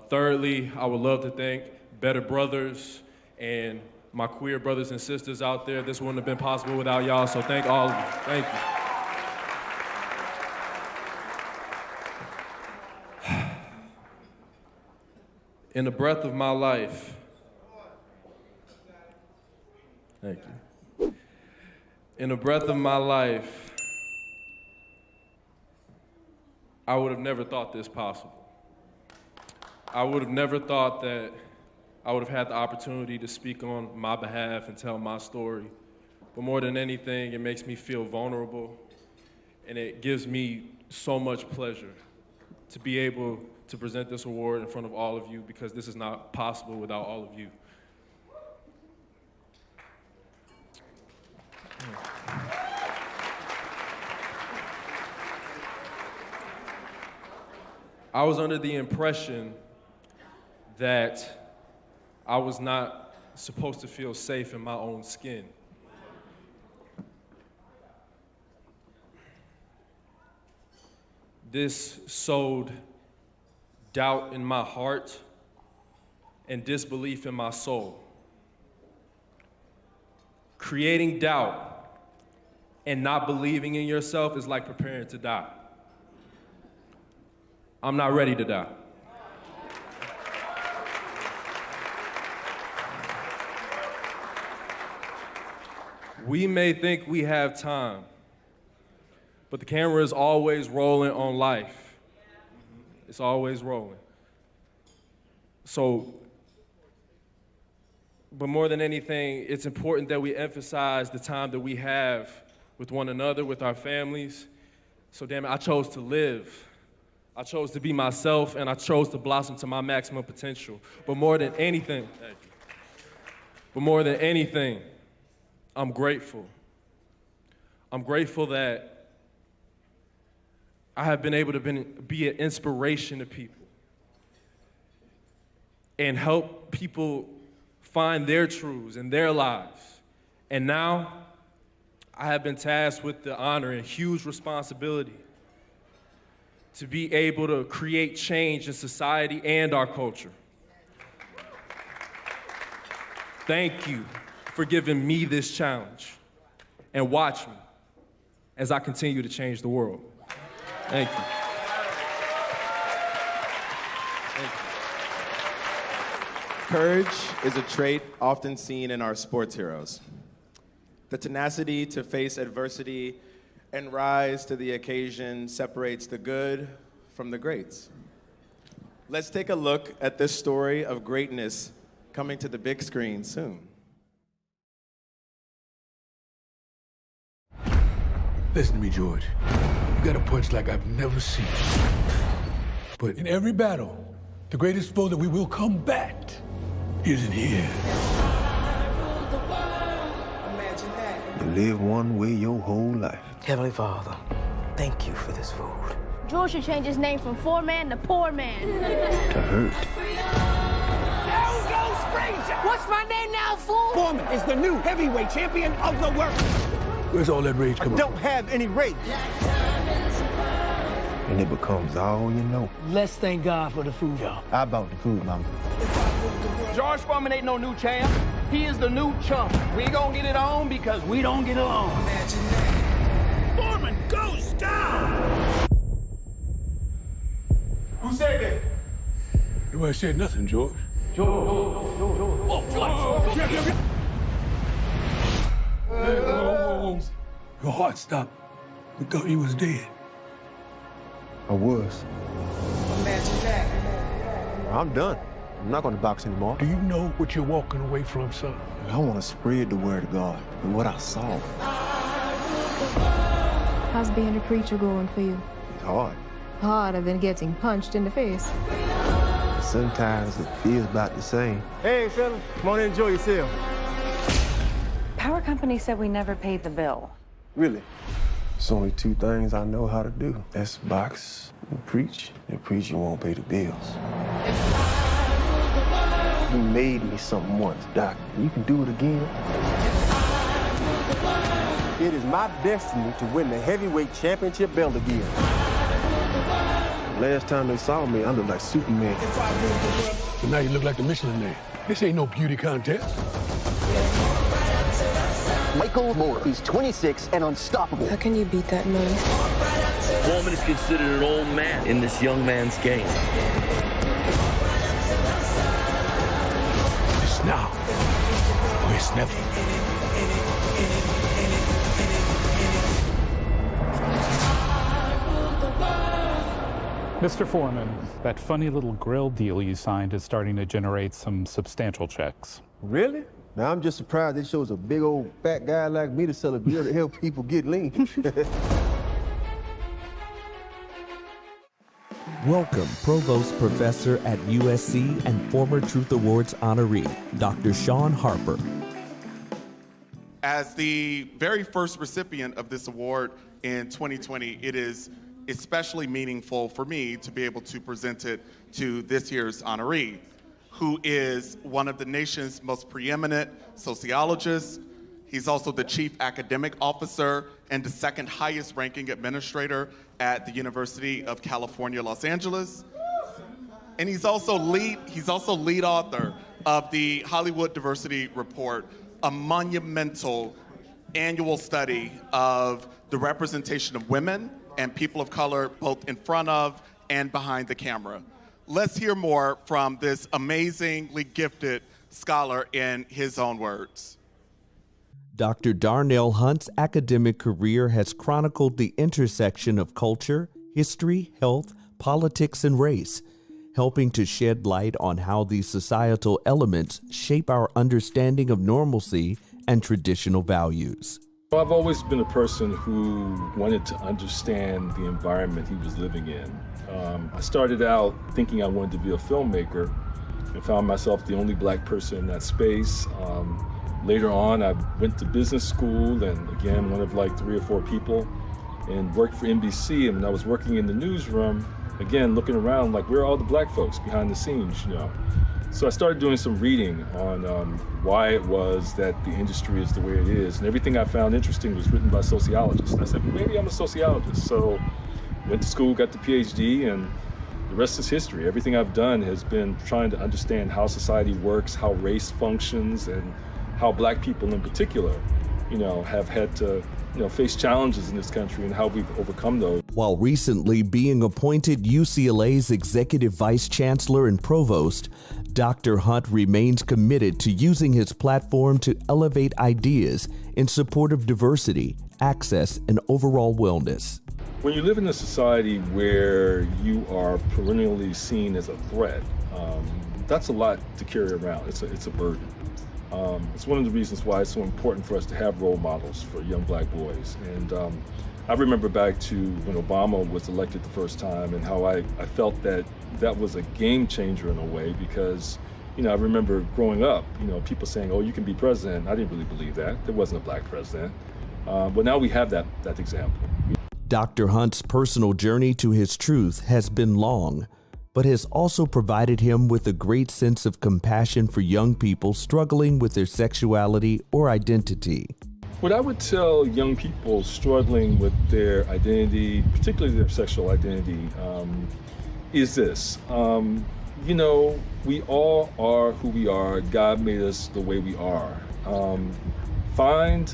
Thirdly, I would love to thank Better Brothers and my queer brothers and sisters out there. This wouldn't have been possible without y'all, so thank all of you. Thank you. In the breath of my life, thank you. In the breath of my life, I would have never thought this possible. I would have never thought that I would have had the opportunity to speak on my behalf and tell my story. But more than anything, it makes me feel vulnerable, and it gives me so much pleasure to be able to present this award in front of all of you, because this is not possible without all of you. I was under the impression that I was not supposed to feel safe in my own skin. This sowed doubt in my heart and disbelief in my soul. Creating doubt and not believing in yourself is like preparing to die. I'm not ready to die. We may think we have time, but the camera is always rolling on life. It's always rolling. So, but more than anything, it's important that we emphasize the time that we have with one another, with our families. So damn it, I chose to live. I chose to be myself, and I chose to blossom to my maximum potential. But more than anything, I'm grateful. I'm grateful that I have been able to be an inspiration to people and help people find their truths in their lives. And now I have been tasked with the honor and huge responsibility to be able to create change in society and our culture. Thank you for giving me this challenge, and watch me as I continue to change the world. Thank you. Courage is a trait often seen in our sports heroes. The tenacity to face adversity and rise to the occasion separates the good from the greats. Let's take a look at this story of greatness coming to the big screen soon. Listen to me, George. You got a punch like I've never seen. But in every battle, the greatest foe that we will combat isn't here. You live one way your whole life. Heavenly Father, thank you for this food. George should change his name from Four Man to Poor Man. To hurt. Down goes Stranger! What's my name now, fool? Foreman is the new heavyweight champion of the world. Where's all that rage coming from? Don't have any rage. And it becomes all you know. Let's thank God for the food, y'all. How about the food, mama? George Foreman ain't no new champ. He is the new chump. We gonna get it on because we don't get along. Foreman goes down! Who said that? Nobody said nothing, George. George. Oh, George. Hey, whoa. Your heart stopped. We thought you was dead. I was. Imagine that. I'm done. I'm not going to box anymore. Do you know what you're walking away from, son? I want to spread the word of God and what I saw. How's being a preacher going for you? It's hard. Harder than getting punched in the face. Sometimes it feels about the same. Hey, fella, come on and enjoy yourself. Power company said we never paid the bill. Really? There's only two things I know how to do. That's box and preach. And preaching won't pay the bills. You made me something once, Doc. You can do it again. It is my destiny to win the heavyweight championship belt again. Last time they saw me, I looked like Superman. So now you look like the Michelin Man. This ain't no beauty contest. Michael Moore is 26 and unstoppable. How can you beat that man? Foreman is considered an old man in this young man's game. It's now or it's never. Mr. Foreman, that funny little grill deal you signed is starting to generate some substantial checks. Really? Now, I'm just surprised it shows a big old fat guy like me to sell a grill to help people get lean. Welcome, Provost Professor at USC and former Truth Awards honoree, Dr. Sean Harper. As the very first recipient of this award in 2020, it is especially meaningful for me to be able to present it to this year's honoree, who is one of the nation's most preeminent sociologists. He's also the chief academic officer and the second highest ranking administrator at the University of California, Los Angeles. And he's also lead author of the Hollywood Diversity Report, a monumental annual study of the representation of women and people of color, both in front of and behind the camera. Let's hear more from this amazingly gifted scholar in his own words. Dr. Darnell Hunt's academic career has chronicled the intersection of culture, history, health, politics, and race, helping to shed light on how these societal elements shape our understanding of normalcy and traditional values. I've always been a person who wanted to understand the environment he was living in. I started out thinking I wanted to be a filmmaker and found myself the only black person in that space. Later on, I went to business school and again, one of like 3 or 4 people, and worked for NBC. And when I was working in the newsroom, again, looking around like, where are all the black folks behind the scenes, you know? So I started doing some reading on why it was that the industry is the way it is. And everything I found interesting was written by sociologists. And I said, well, maybe I'm a sociologist. So went to school, got the PhD, and the rest is history. Everything I've done has been trying to understand how society works, how race functions, and how black people in particular, you know, have had to, you know, face challenges in this country and how we've overcome those. While recently being appointed UCLA's Executive Vice Chancellor and Provost, Dr. Hunt remains committed to using his platform to elevate ideas in support of diversity, access, and overall wellness. When you live in a society where you are perennially seen as a threat, that's a lot to carry around. It's a burden. It's one of the reasons why it's so important for us to have role models for young black boys. And I remember back to when Obama was elected the first time and how I felt that that was a game changer in a way because, you know, I remember growing up, you know, people saying, oh, you can be president. I didn't really believe that. There wasn't a black president. But now we have that example. Dr. Hunt's personal journey to his truth has been long, but has also provided him with a great sense of compassion for young people struggling with their sexuality or identity. What I would tell young people struggling with their identity, particularly their sexual identity, is this. You know, we all are who we are. God made us the way we are. Find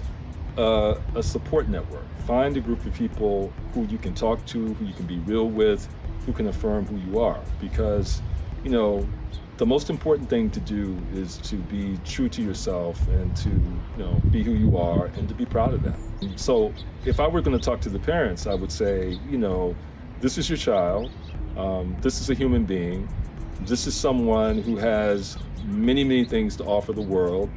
a support network. Find a group of people who you can talk to, who you can be real with, who can affirm who you are. Because, you know, the most important thing to do is to be true to yourself and to, you know, be who you are and to be proud of that. So if I were going to talk to the parents, I would say, you know, this is your child. This is a human being. This is someone who has many, many things to offer the world.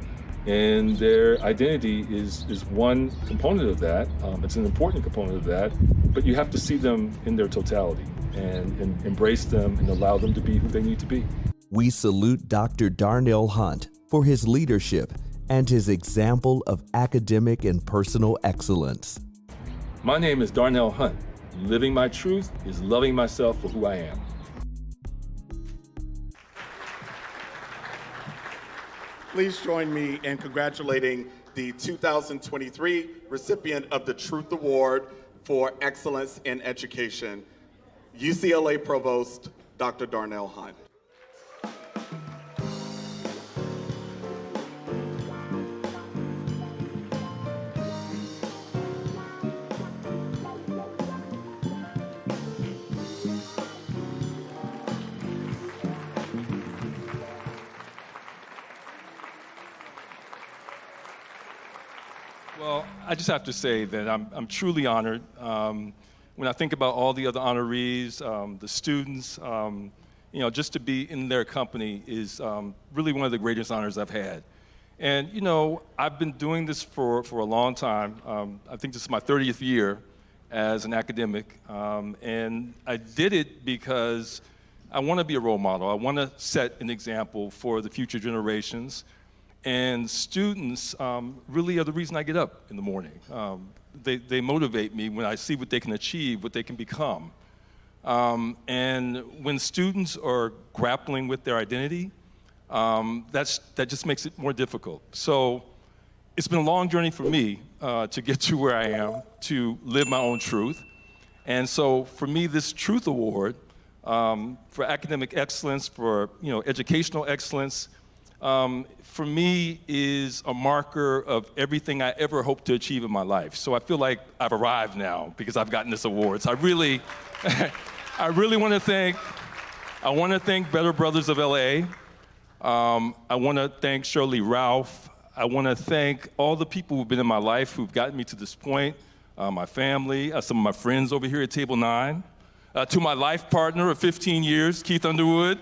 And their identity is one component of that. It's an important component of that, but you have to see them in their totality and embrace them and allow them to be who they need to be. We salute Dr. Darnell Hunt for his leadership and his example of academic and personal excellence. My name is Darnell Hunt. Living my truth is loving myself for who I am. please join me in congratulating the 2023 recipient of the Truth Award for Excellence in Education, UCLA Provost, Dr. Darnell Hunt. Well, I just have to say that I'm truly honored. When I think about all the other honorees, the students, just to be in their company is really one of the greatest honors I've had. And, I've been doing this for a long time. I think this is my 30th year as an academic. And I did it because I want to be a role model. I want to set an example for the future generations. And students really are the reason I get up in the morning. They motivate me when I see what they can achieve, what they can become. And when students are grappling with their identity, that just makes it more difficult. So it's been a long journey for me to get to where I am, to live my own truth. And so for me, this Truth Award for academic excellence, for educational excellence, for me is a marker of everything I ever hoped to achieve in my life. So I feel like I've arrived now because I've gotten this award. So I really want to thank Better Brothers of LA. I want to thank Shirley Ralph. I want to thank all the people who've been in my life who've gotten me to this point, my family, some of my friends over here at Table 9, to my life partner of 15 years, Keith Underwood.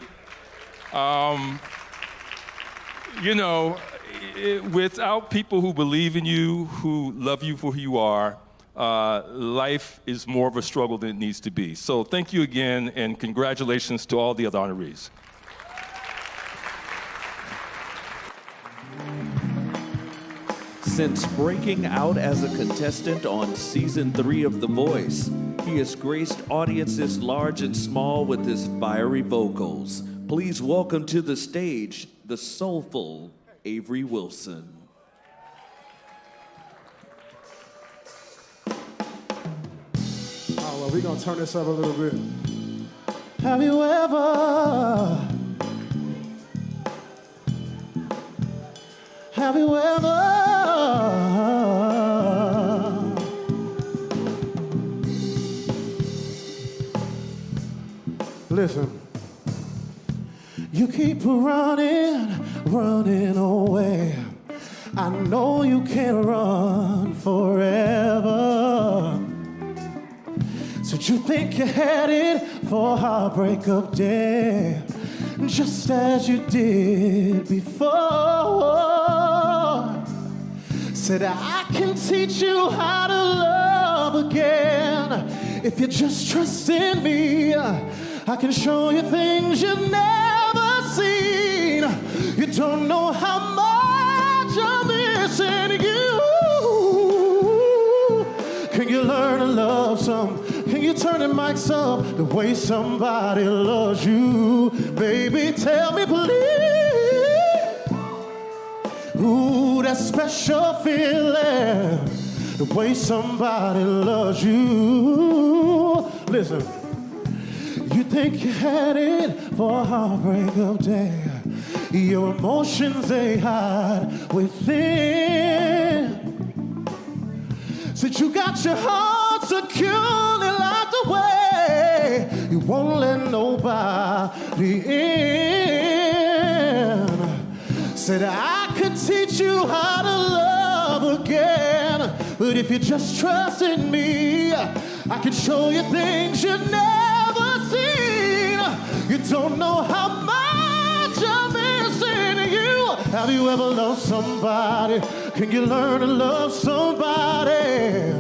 Without people who believe in you, who love you for who you are, life is more of a struggle than it needs to be. So thank you again, and congratulations to all the other honorees. Since breaking out as a contestant on Season 3 of The Voice, he has graced audiences large and small with his fiery vocals. Please welcome to the stage the soulful Avery Wilson. Well, we're gonna turn this up a little bit. Have you ever listen, you keep running away. I know you can't run forever. So you think you're headed for a heartbreak day, just as you did before. Said I can teach you how to love again. If you just trust in me, I can show you things you've never seen. You don't know how much I'm missing you. Can you learn to love some? Can you turn the mics up the way somebody loves you? Baby, tell me please. Ooh, that special feeling, the way somebody loves you. Listen, you think you're headed for a heartbreak day. Your emotions, they hide within. Since you got your heart securely locked away, you won't let nobody in. Said I could teach you how to love again, but if you just trust in me, I can show you things you've never seen. You don't know how much I'm missing you. Have you ever loved somebody? Can you learn to love somebody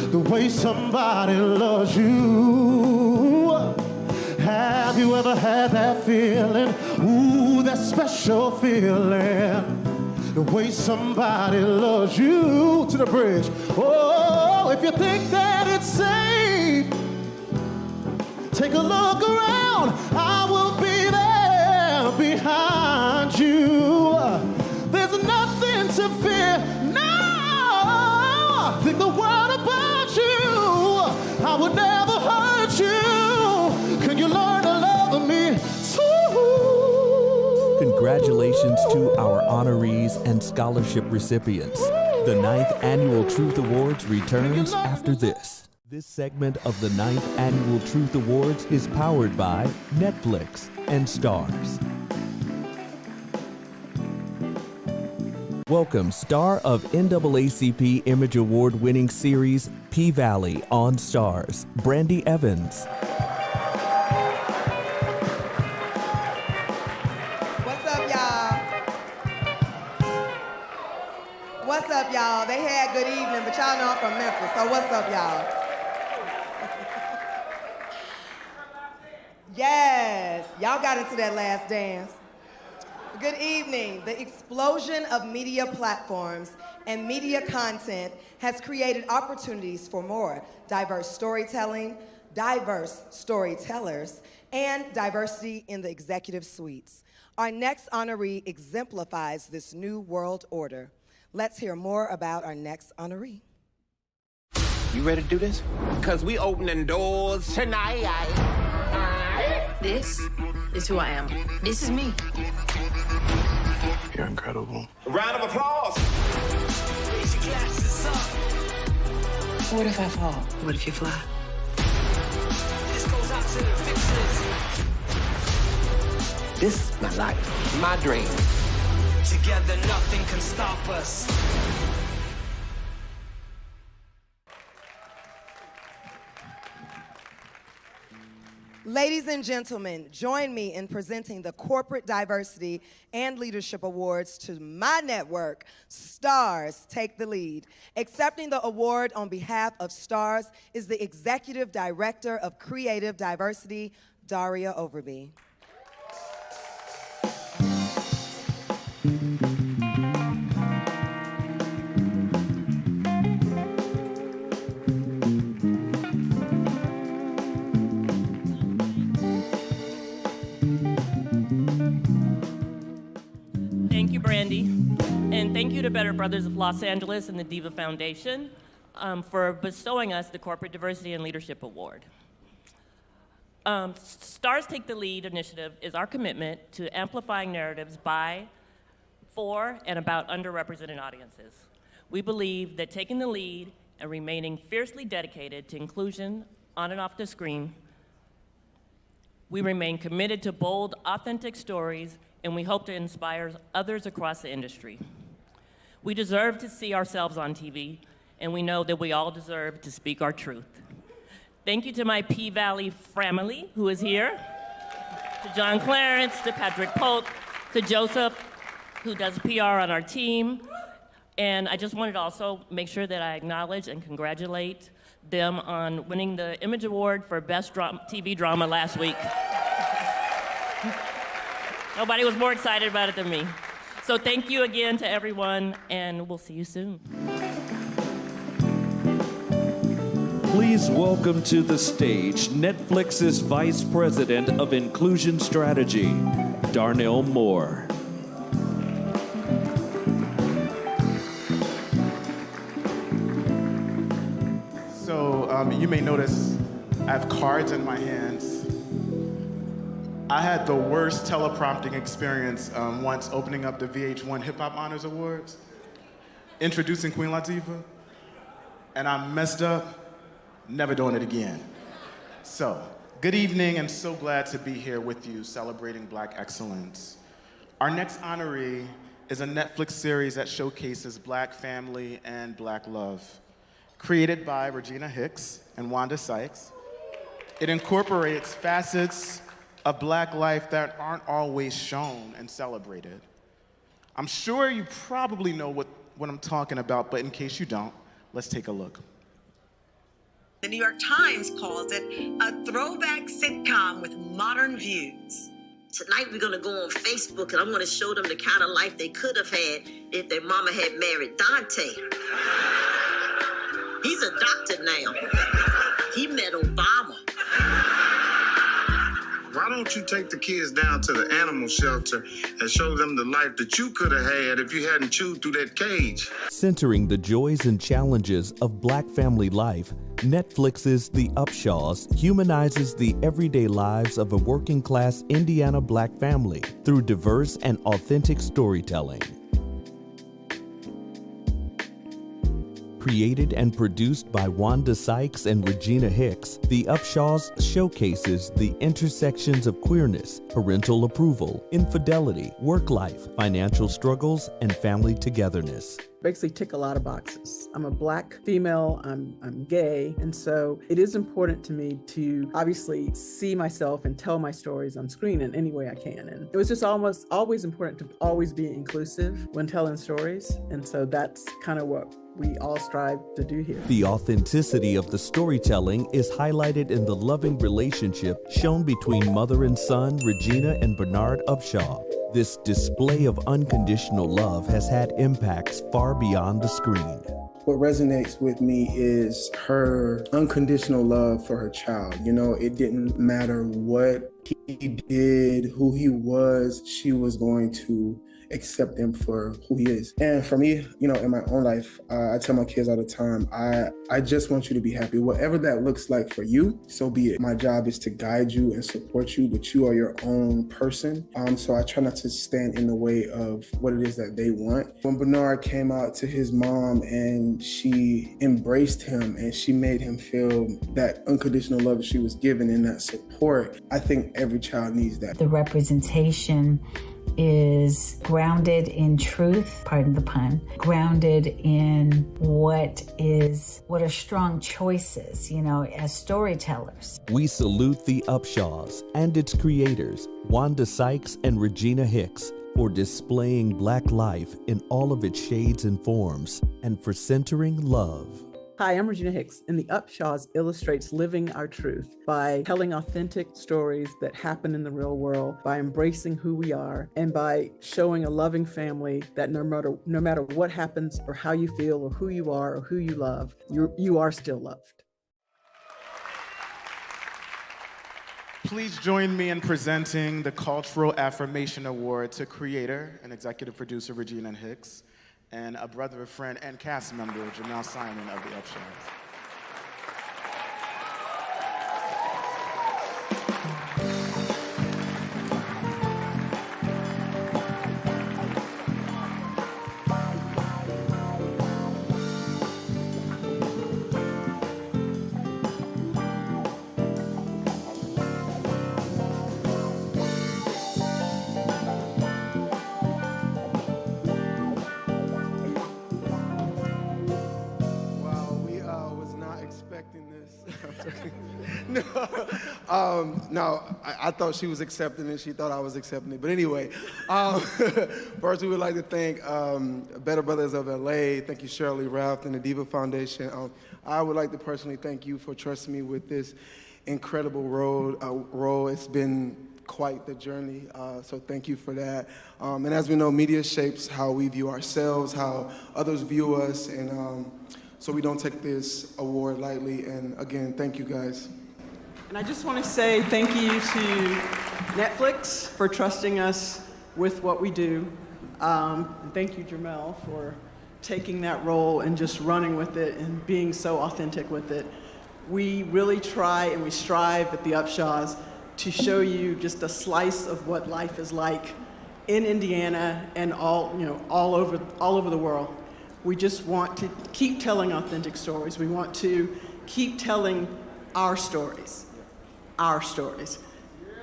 the way somebody loves you? Have you ever had that feeling? Ooh, that special feeling, the way somebody loves you. To the bridge. Oh, if you think that it's safe, take a look around. I will be there behind you. There's No, think the world about you. I would never hurt you. Can you learn to love me too? Congratulations to our honorees and scholarship recipients. The 9th Annual Truth Awards returns after this. This segment of the 9th Annual Truth Awards is powered by Netflix and STARZ. Welcome star of NAACP Image Award winning series P-Valley on STARZ, Brandy Evans. What's up, y'all? What's up, y'all? They had good evening, but y'all know I'm from Memphis, so what's up, y'all? Yes, y'all got into that last dance. Good evening. The explosion of media platforms and media content has created opportunities for more diverse storytelling, diverse storytellers, and diversity in the executive suites. Our next honoree exemplifies this new world order. Let's hear more about our next honoree. You ready to do this? Because we opening doors tonight. This is who I am. This is me. You're incredible. A round of applause. Raise your glasses up. What if I fall? What if you fly? This goes out to the fixers. This is my life, my dream. Together, nothing can stop us. Ladies and gentlemen, join me in presenting the Corporate Diversity and Leadership Awards to my network, STARZ Take the Lead. Accepting the award on behalf of STARZ is the Executive Director of Creative Diversity, Daria Overby. Thank you, Brandy. And thank you to Better Brothers of Los Angeles and the DIVA Foundation for bestowing us the Corporate Diversity and Leadership Award. STARZ Take the Lead initiative is our commitment to amplifying narratives by, for, and about underrepresented audiences. We believe that taking the lead and remaining fiercely dedicated to inclusion on and off the screen, we remain committed to bold, authentic stories, and we hope to inspire others across the industry. We deserve to see ourselves on TV, and we know that we all deserve to speak our truth. Thank you to my P-Valley family who is here, to John Clarence, to Patrick Polk, to Joseph, who does PR on our team. And I just wanted to also make sure that I acknowledge and congratulate them on winning the Image Award for Best TV Drama last week. Nobody was more excited about it than me. So thank you again to everyone, and we'll see you soon. Please welcome to the stage Netflix's Vice President of Inclusion Strategy, Darnell Moore. So you may notice I have cards in my hands. I had the worst teleprompting experience once opening up the VH1 Hip Hop Honors Awards, introducing Queen Latifah, and I messed up, never doing it again. So, good evening, and so glad to be here with you celebrating Black excellence. Our next honoree is a Netflix series that showcases Black family and Black love. Created by Regina Hicks and Wanda Sykes, it incorporates facets of Black life that aren't always shown and celebrated. I'm sure you probably know what I'm talking about, but in case you don't, let's take a look. The New York Times calls it a throwback sitcom with modern views. Tonight we're gonna go on Facebook and I'm gonna show them the kind of life they could have had if their mama had married Dante. He's a doctor now. He met Obama. why don't you take the kids down to the animal shelter and show them the life that you could have had if you hadn't chewed through that cage? Centering the joys and challenges of Black family life, Netflix's The Upshaws humanizes the everyday lives of a working-class Indiana Black family through diverse and authentic storytelling. Created and produced by Wanda Sykes and Regina Hicks, The Upshaws showcases the intersections of queerness, parental approval, infidelity, work life, financial struggles, and family togetherness. Basically tick a lot of boxes. I'm a Black female, I'm gay, and so it is important to me to obviously see myself and tell my stories on screen in any way I can. And it was just almost always important to always be inclusive when telling stories, and so that's kind of what we all strive to do here. The authenticity of the storytelling is highlighted in the loving relationship shown between mother and son, Regina and Bernard Upshaw. This display of unconditional love has had impacts far beyond the screen. What resonates with me is her unconditional love for her child. You know, it didn't matter what he did, who he was, she was going to accept him for who he is. And for me, you know, in my own life, I tell my kids all the time, I just want you to be happy. Whatever that looks like for you, so be it. My job is to guide you and support you, but you are your own person. So I try not to stand in the way of what it is that they want. When Bernard came out to his mom and she embraced him and she made him feel that unconditional love she was given and that support, I think every child needs that. The representation is grounded in truth, pardon the pun, grounded in what are strong choices, you know, as storytellers. We salute The Upshaws and its creators, Wanda Sykes and Regina Hicks, for displaying Black life in all of its shades and forms, and for centering love. Hi, I'm Regina Hicks, and The Upshaws illustrates living our truth by telling authentic stories that happen in the real world, by embracing who we are, and by showing a loving family that no matter what happens or how you feel or who you are or who you love, you are still loved. Please join me in presenting the Cultural Affirmation Award to creator and executive producer Regina Hicks, and a brother, a friend, and cast member, Jamel Simon of The Upshaws. No, I thought she was accepting it. She thought I was accepting it. But anyway, first we would like to thank Better Brothers of LA. Thank you, Sheryl, Ralph, and the DIVA Foundation. I would like to personally thank you for trusting me with this incredible role. It's been quite the journey, so thank you for that. And as we know, media shapes how we view ourselves, how others view us, and so we don't take this award lightly. And again, thank you guys. And I just want to say thank you to Netflix for trusting us with what we do. And thank you, Jamel, for taking that role and just running with it and being so authentic with it. We really try and we strive at The Upshaws to show you just a slice of what life is like in Indiana and all over the world. We just want to keep telling authentic stories. We want to keep telling our stories,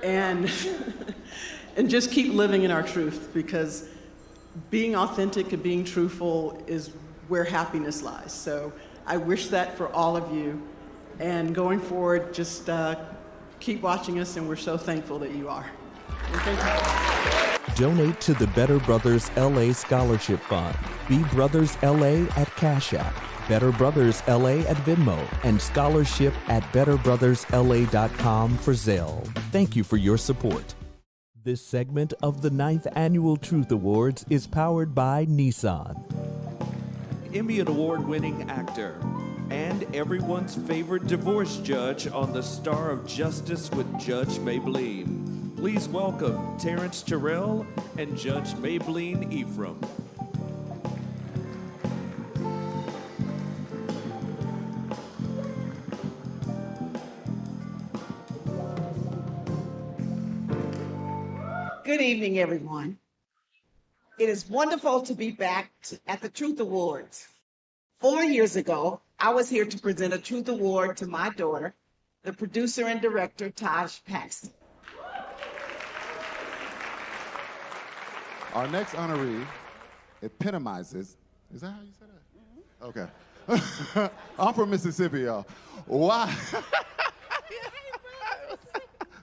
and and just keep living in our truth, because being authentic and being truthful is where happiness lies. So I wish that for all of you, and going forward, just keep watching us, and we're so thankful that you are. And thank you. Donate to the Better Brothers LA Scholarship Fund. Be Brothers LA at Cash App, Better Brothers LA at Venmo, and scholarship at betterbrothersla.com for Zelle. Thank you for your support. This segment of the 9th Annual Truth Awards is powered by Nissan. Emmy Award-winning actor and everyone's favorite divorce judge on the Star of Justice with Judge Maybelline. Please welcome Terrence Sheryl and Judge Malebranche Ephraim. Good evening, everyone. It is wonderful to be back at the Truth Awards. 4 years ago, I was here to present a Truth Award to my daughter, the producer and director, Taj Paxton. Our next honoree epitomizes, is that how you said that? Okay. I'm from Mississippi, y'all. Why?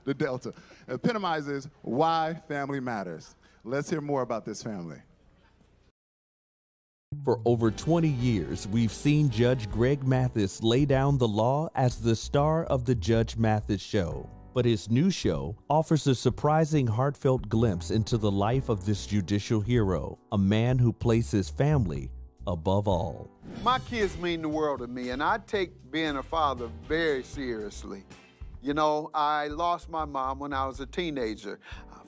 The Delta. Epitomizes why family matters. Let's hear more about this family. For over 20 years, we've seen Judge Greg Mathis lay down the law as the star of the Judge Mathis Show. But his new show offers a surprising, heartfelt glimpse into the life of this judicial hero, a man who places family above all. My kids mean the world to me, and I take being a father very seriously. You know, I lost my mom when I was a teenager.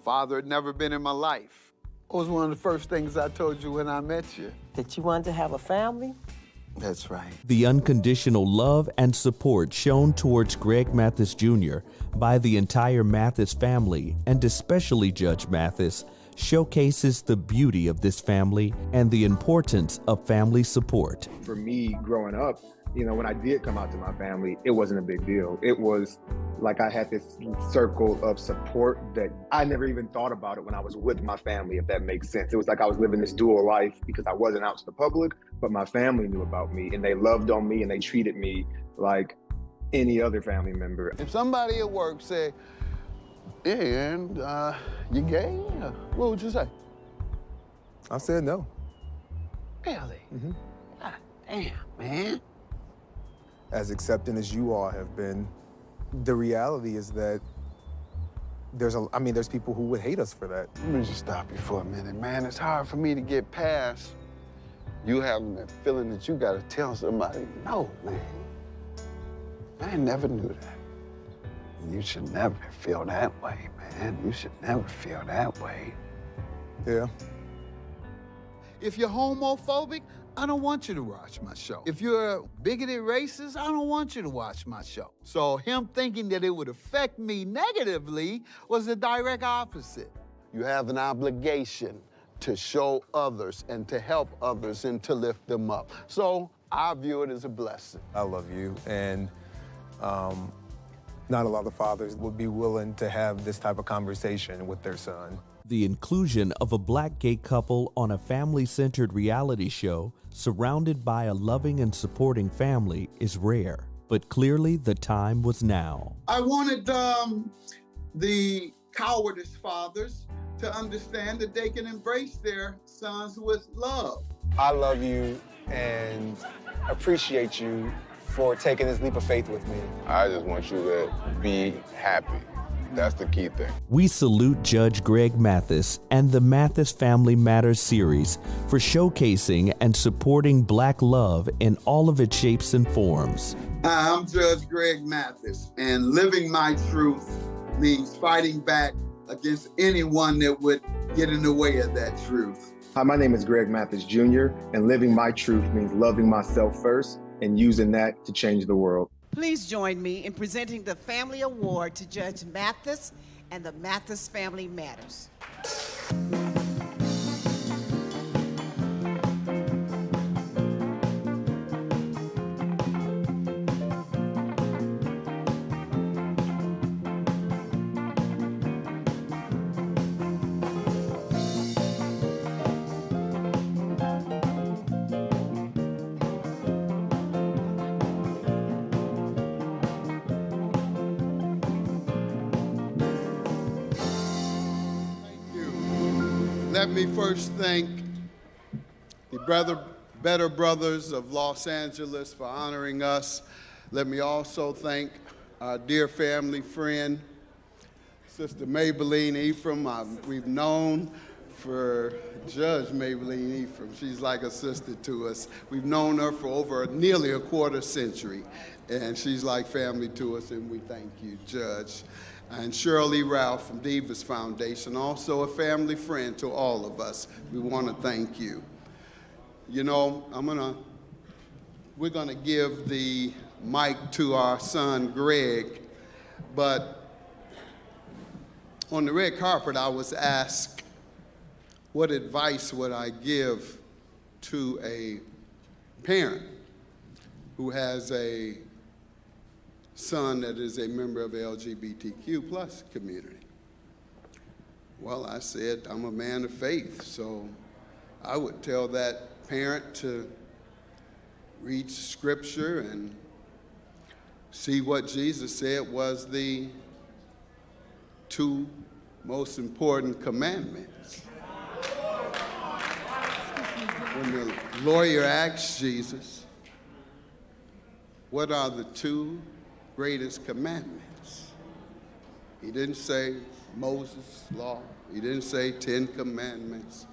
Father had never been in my life. It was one of the first things I told you when I met you. That you wanted to have a family? That's right. The unconditional love and support shown towards Greg Mathis Jr. by the entire Mathis family, and especially Judge Mathis, showcases the beauty of this family and the importance of family support. For me, growing up, you know, when I did come out to my family, it wasn't a big deal. It was like I had this circle of support that I never even thought about it when I was with my family, if that makes sense. It was like I was living this dual life because I wasn't out to the public, but my family knew about me and they loved on me and they treated me like any other family member. If somebody at work said, yeah, and you gay? What would you say? I said no. Really? Mm-hmm. God damn, man. As accepting as you all have been, the reality is that there's people who would hate us for that. Let me just stop you for a minute, man. It's hard for me to get past you having that feeling that you gotta tell somebody no, man. I never knew that. You should never feel that way, man. You should never feel that way. Yeah. If you're homophobic, I don't want you to watch my show. If you're a bigoted racist, I don't want you to watch my show. So him thinking that it would affect me negatively was the direct opposite. You have an obligation to show others and to help others and to lift them up. So I view it as a blessing. I love you, and not a lot of fathers would be willing to have this type of conversation with their son. The inclusion of a Black gay couple on a family-centered reality show surrounded by a loving and supporting family is rare, but clearly the time was now. I wanted the cowardice fathers to understand that they can embrace their sons with love. I love you and appreciate you for taking this leap of faith with me. I just want you to be happy. That's the key thing. We salute Judge Greg Mathis and the Mathis Family Matters series for showcasing and supporting Black love in all of its shapes and forms. Hi, I'm Judge Greg Mathis, and living my truth means fighting back against anyone that would get in the way of that truth. Hi, my name is Greg Mathis Jr., and living my truth means loving myself first and using that to change the world. Please join me in presenting the Family Award to Judge Mathis and the Mathis Family Matters. Let me first thank the Better Brothers of Los Angeles for honoring us. Let me also thank our dear family friend, Sister Malebranche Ephraim. We've known for Judge Malebranche Ephraim. She's like a sister to us. We've known her for over nearly a quarter century, and she's like family to us, and we thank you, Judge. and Sheryl Ralph from DIVA's Foundation, also a family friend to all of us. We want to thank you. You know, we're gonna give the mic to our son, Greg, but on the red carpet, I was asked, what advice would I give to a parent who has a son that is a member of the LGBTQ plus community? Well, I said, I'm a man of faith, so I would tell that parent to read scripture and see what Jesus said was the 2 most important commandments. When the lawyer asked Jesus, what are the 2 greatest commandments? He didn't say Moses' law. He didn't say 10 commandments.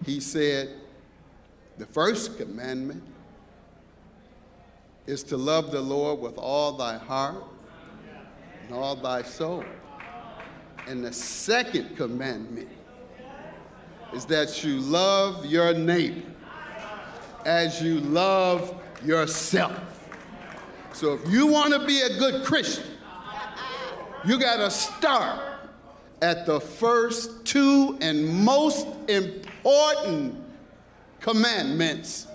He said the first commandment is to love the Lord with all thy heart and all thy soul. And the second commandment is that you love your neighbor as you love yourself. So if you want to be a good Christian, you got to start at the first 2 and most important commandments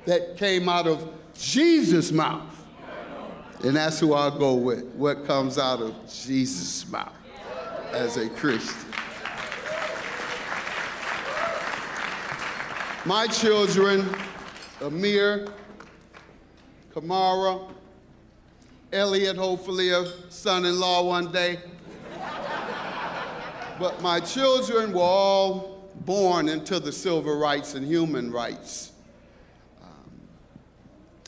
that came out of Jesus' mouth. And that's who I'll go with, what comes out of Jesus' mouth as a Christian. My children, Amir, Kamara, Elliot, hopefully a son-in-law one day. But my children were all born into the civil rights and human rights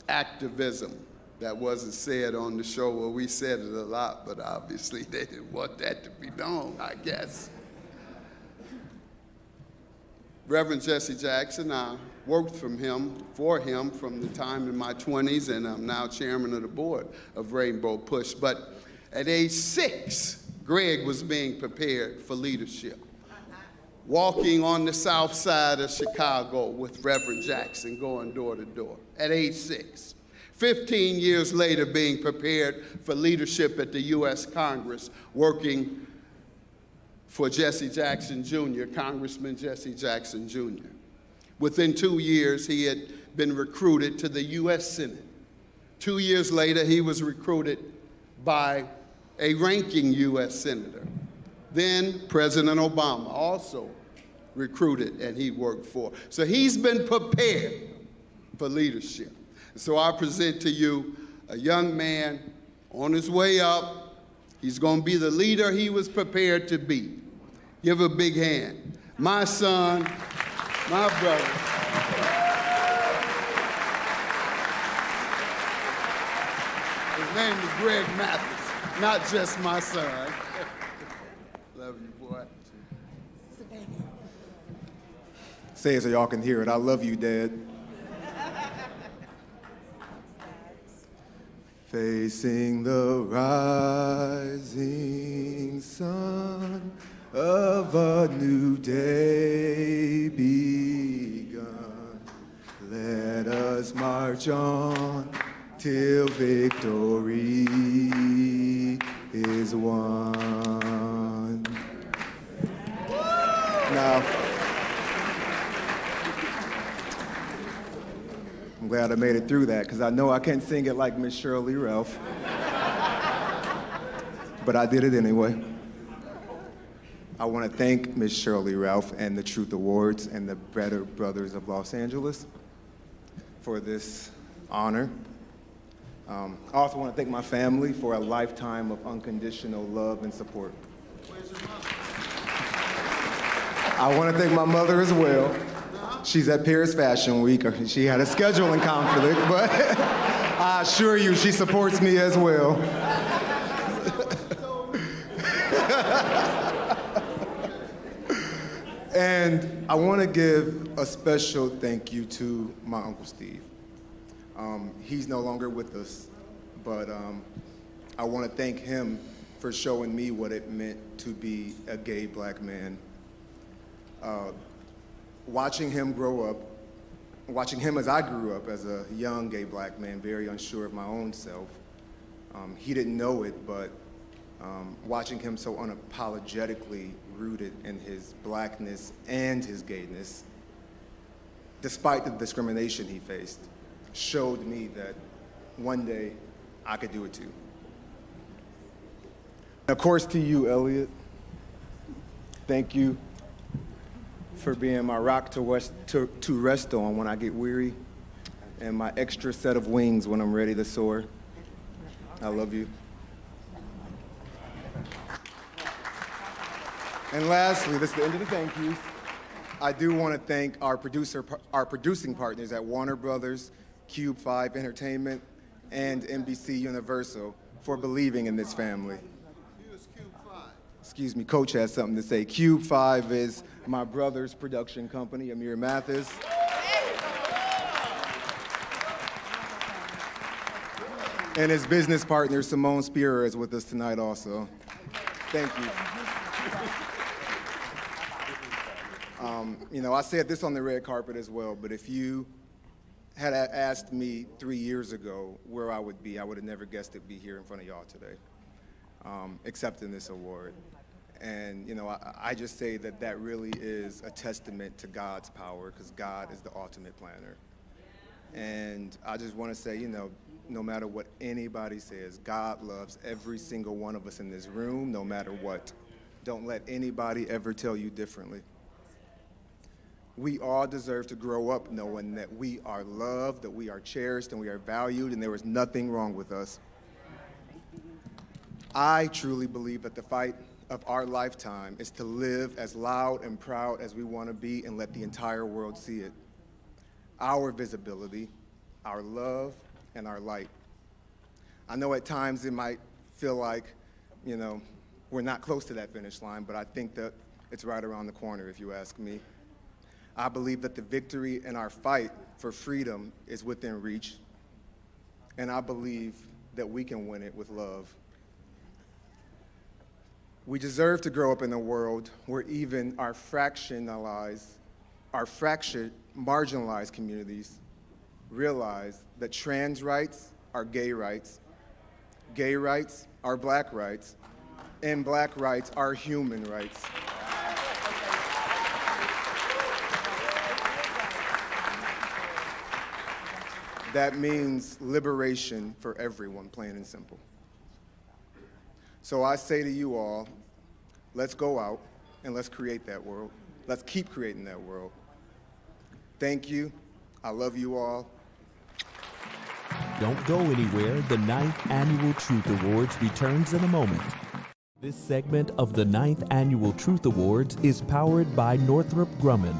activism. That wasn't said on the show. Well, we said it a lot, but obviously they didn't want that to be known, I guess. Reverend Jesse Jackson, I worked for him from the time in my 20s, and I'm now chairman of the board of Rainbow Push. But at age 6, Greg was being prepared for leadership, walking on the south side of Chicago with Reverend Jackson, going door to door, at age 6. 15 years later, being prepared for leadership at the U.S. Congress, working for Jesse Jackson Jr., Congressman Jesse Jackson Jr. Within 2 years, he had been recruited to the U.S. Senate. 2 years later, he was recruited by a ranking U.S. senator. Then President Obama also recruited and he worked for. So he's been prepared for leadership. So I present to you a young man on his way up. He's going to be the leader he was prepared to be. Give a big hand. My son, my brother. His name is Greg Mathis, not just my son. Love you, boy. Say it so y'all can hear it. I love you, Dad. Facing the rising sun of a new day begun, let us march on till victory is won. Now, I'm glad I made it through that, because I know I can't sing it like Miss Sheryl Ralph. But I did it anyway. I want to thank Miss Sheryl Ralph and the Truth Awards and the Better Brothers of Los Angeles for this honor. I also want to thank my family for a lifetime of unconditional love and support. I want to thank my mother as well. She's at Paris Fashion Week. She had a scheduling conflict, but I assure you she supports me as well. And I want to give a special thank you to my Uncle Steve. He's no longer with us, but I want to thank him for showing me what it meant to be a gay Black man. Watching him grow up, watching him as I grew up as a young gay Black man, very unsure of my own self. He didn't know it, but watching him so unapologetically rooted in his Blackness and his gayness, despite the discrimination he faced, showed me that one day I could do it too. Of course, to you, Elliot, thank you for being my rock to rest on when I get weary, and my extra set of wings when I'm ready to soar. I love you. And lastly, this is the end of the thank yous. I do want to thank our producing partners at Warner Brothers, Cube 5 Entertainment, and NBC Universal for believing in this family. Excuse me, Coach has something to say. Cube 5 is my brother's production company, Amir Mathis. And his business partner, Simone Spearer, is with us tonight also. Thank you. You know, I said this on the red carpet as well, but if you had asked me 3 years ago where I would be, I would have never guessed it'd be here in front of y'all today, accepting this award. And, you know, I just say that that really is a testament to God's power, because God is the ultimate planner. And I just want to say, you know, no matter what anybody says, God loves every single one of us in this room, no matter what. Don't let anybody ever tell you differently. We all deserve to grow up knowing that we are loved, that we are cherished, and we are valued, and there is nothing wrong with us. I truly believe that the fight of our lifetime is to live as loud and proud as we want to be and let the entire world see it. Our visibility, our love, and our light. I know at times it might feel like, you know, we're not close to that finish line, but I think that it's right around the corner, if you ask me. I believe that the victory in our fight for freedom is within reach, and I believe that we can win it with love. We deserve to grow up in a world where even our fractured, marginalized communities realize that trans rights are gay rights are Black rights, and Black rights are human rights. That means liberation for everyone, plain and simple. So I say to you all, let's go out and let's create that world. Let's keep creating that world. Thank you. I love you all. Don't go anywhere. The 9th Annual Truth Awards returns in a moment. This segment of the 9th Annual Truth Awards is powered by Northrop Grumman.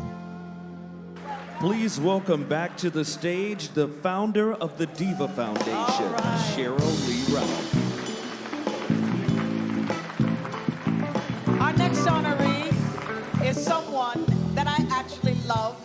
Please welcome back to the stage the founder of the DIVA Foundation, Sheryl Lee Ralph. Our next honoree is someone that I actually love.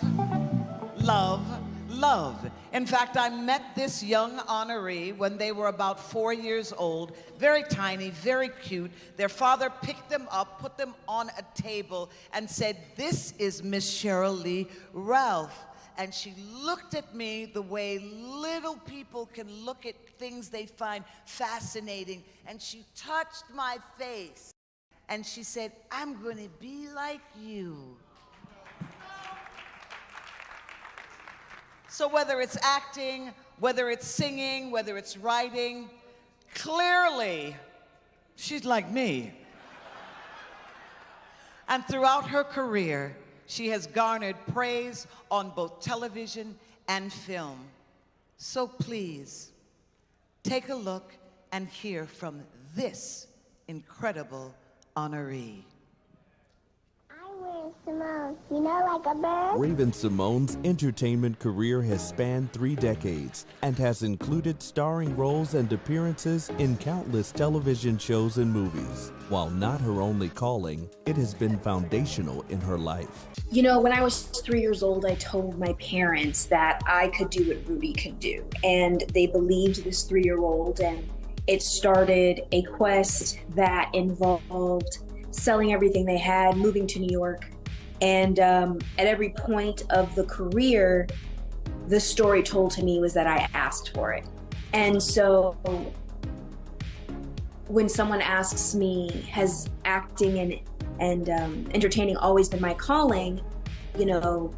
In fact, I met this young honoree when they were about 4 years old, very tiny, very cute. Their father picked them up, put them on a table, and said, "This is Miss Sheryl Lee Ralph." And she looked at me the way little people can look at things they find fascinating. And she touched my face. And she said, "I'm going to be like you." So whether it's acting, whether it's singing, whether it's writing, clearly, she's like me. And throughout her career, she has garnered praise on both television and film. So please, take a look and hear from this incredible honoree. Rayven-Symoné, you know, like a bird? Rayven-Symoné's entertainment career has spanned 3 decades and has included starring roles and appearances in countless television shows and movies. While not her only calling, it has been foundational in her life. You know, when I was 3 years old, I told my parents that I could do what Rudy could do. And they believed this 3-year-old, and It started a quest that involved selling everything they had, moving to New York. And at every point of the career, the story told to me was that I asked for it. And so when someone asks me, has acting and entertaining always been my calling, you know,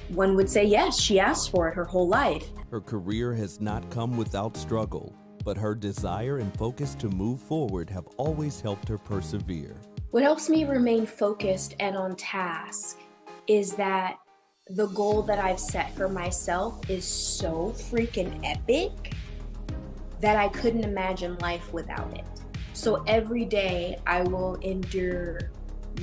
one would say, yes, she asked for it her whole life. Her career has not come without struggle, but her desire and focus to move forward have always helped her persevere. What helps me remain focused and on task is that the goal that I've set for myself is so freaking epic that I couldn't imagine life without it. So every day I will endure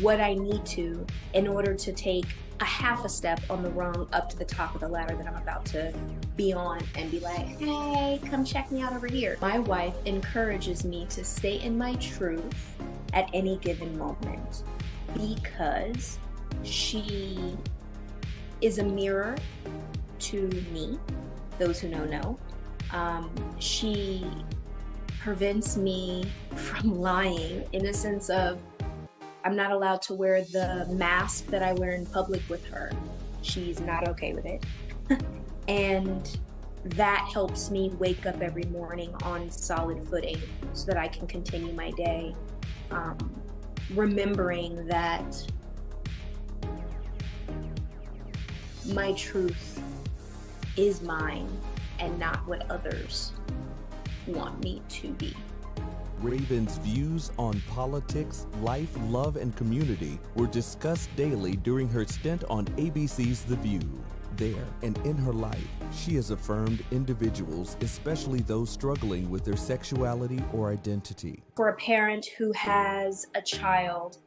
what I need to in order to take a half a step on the rung up to the top of the ladder that I'm about to be on and be like, hey, come check me out over here. My wife encourages me to stay in my truth at any given moment because she is a mirror to me, those who know. She prevents me from lying in a sense of I'm not allowed to wear the mask that I wear in public with her. She's not okay with it. And that helps me wake up every morning on solid footing so that I can continue my day, remembering that my truth is mine and not what others want me to be. Rayven's views on politics, life, love, and community were discussed daily during her stint on ABC's The View. There and in her life, she has affirmed individuals, especially those struggling with their sexuality or identity. For a parent who has a child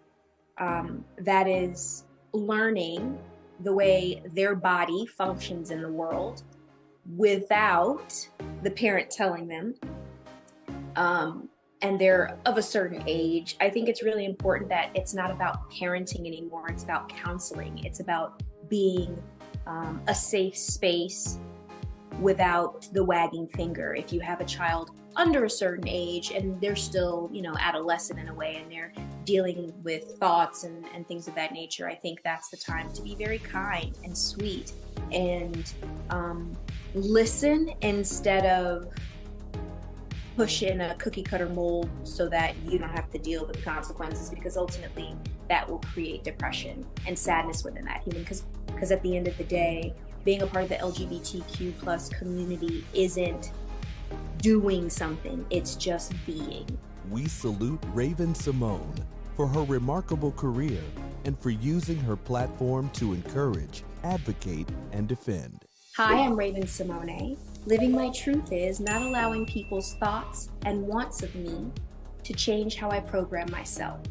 that is learning the way their body functions in the world without the parent telling them, and they're of a certain age, I think it's really important that it's not about parenting anymore. It's about counseling. It's about being a safe space without the wagging finger. If you have a child under a certain age and they're still, you know, adolescent in a way, and they're dealing with thoughts and things of that nature, I think that's the time to be very kind and sweet and listen instead of push in a cookie cutter mold so that you don't have to deal with the consequences, because ultimately that will create depression and sadness within that human. Because at the end of the day, being a part of the LGBTQ plus community isn't doing something, it's just being. We salute Rayven-Symoné for her remarkable career and for using her platform to encourage, advocate, and defend. Hi, I'm Rayven-Symoné. Living my truth is not allowing people's thoughts and wants of me to change how I program myself.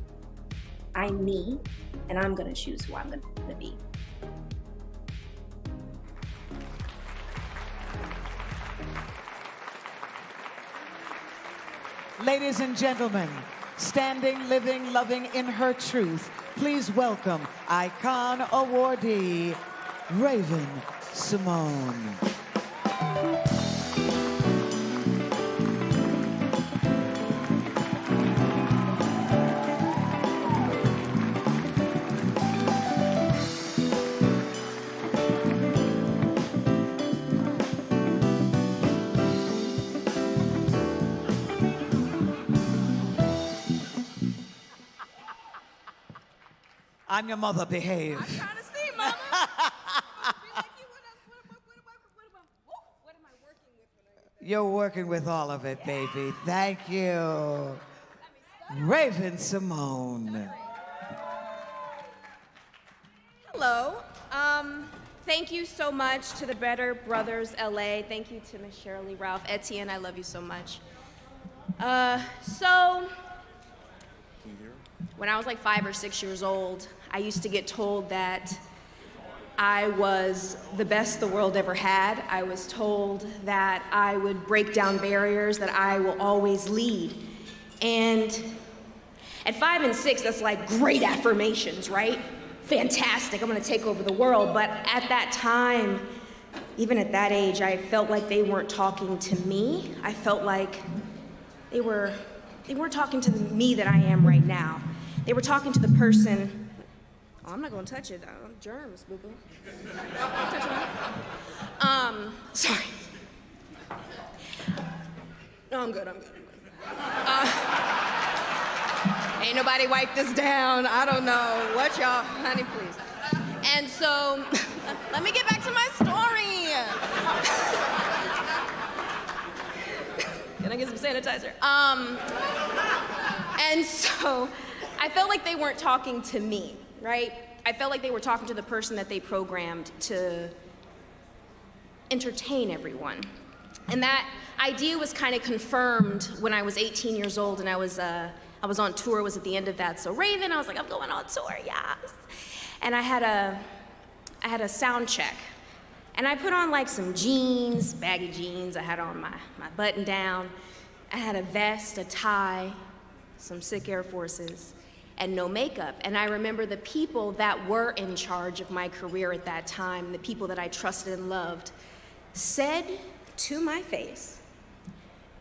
I'm me, and I'm gonna choose who I'm gonna be. Ladies and gentlemen, standing, living, loving in her truth, please welcome Icon awardee, Rayven-Symoné. I'm your mother, behave. I'm trying to see, Mama. You're working with all of it, baby. Thank you. Rayven-Symoné. Hello. Thank you so much to the Better Brothers LA. Thank you to Miss Sheryl, Ralph, Etienne. I love you so much. When I was like 5 or 6 years old, I used to get told that I was the best the world ever had. I was told that I would break down barriers, that I will always lead. And at 5 and 6, that's like great affirmations, right? Fantastic, I'm gonna take over the world. But at that time, even at that age, I felt like they weren't talking to me. I felt like they weren't talking to me that I am right now. They were talking to the person. Oh, I'm not gonna touch it. Germs, boo boo. Sorry. No, I'm good. Ain't nobody wipe this down. I don't know. What y'all, honey, please. And so, let me get back to my story. Can I get some sanitizer? And so, I felt like they weren't talking to me, right? I felt like they were talking to the person that they programmed to entertain everyone. And that idea was kind of confirmed when I was 18 years old and I was on tour, was at the end of that. So Rayven, I was like, I'm going on tour, yes. And I had a sound check. And I put on like some jeans, baggy jeans. I had on my button down. I had a vest, a tie, some sick Air Forces, and no makeup. And I remember the people that were in charge of my career at that time, the people that I trusted and loved, said to my face,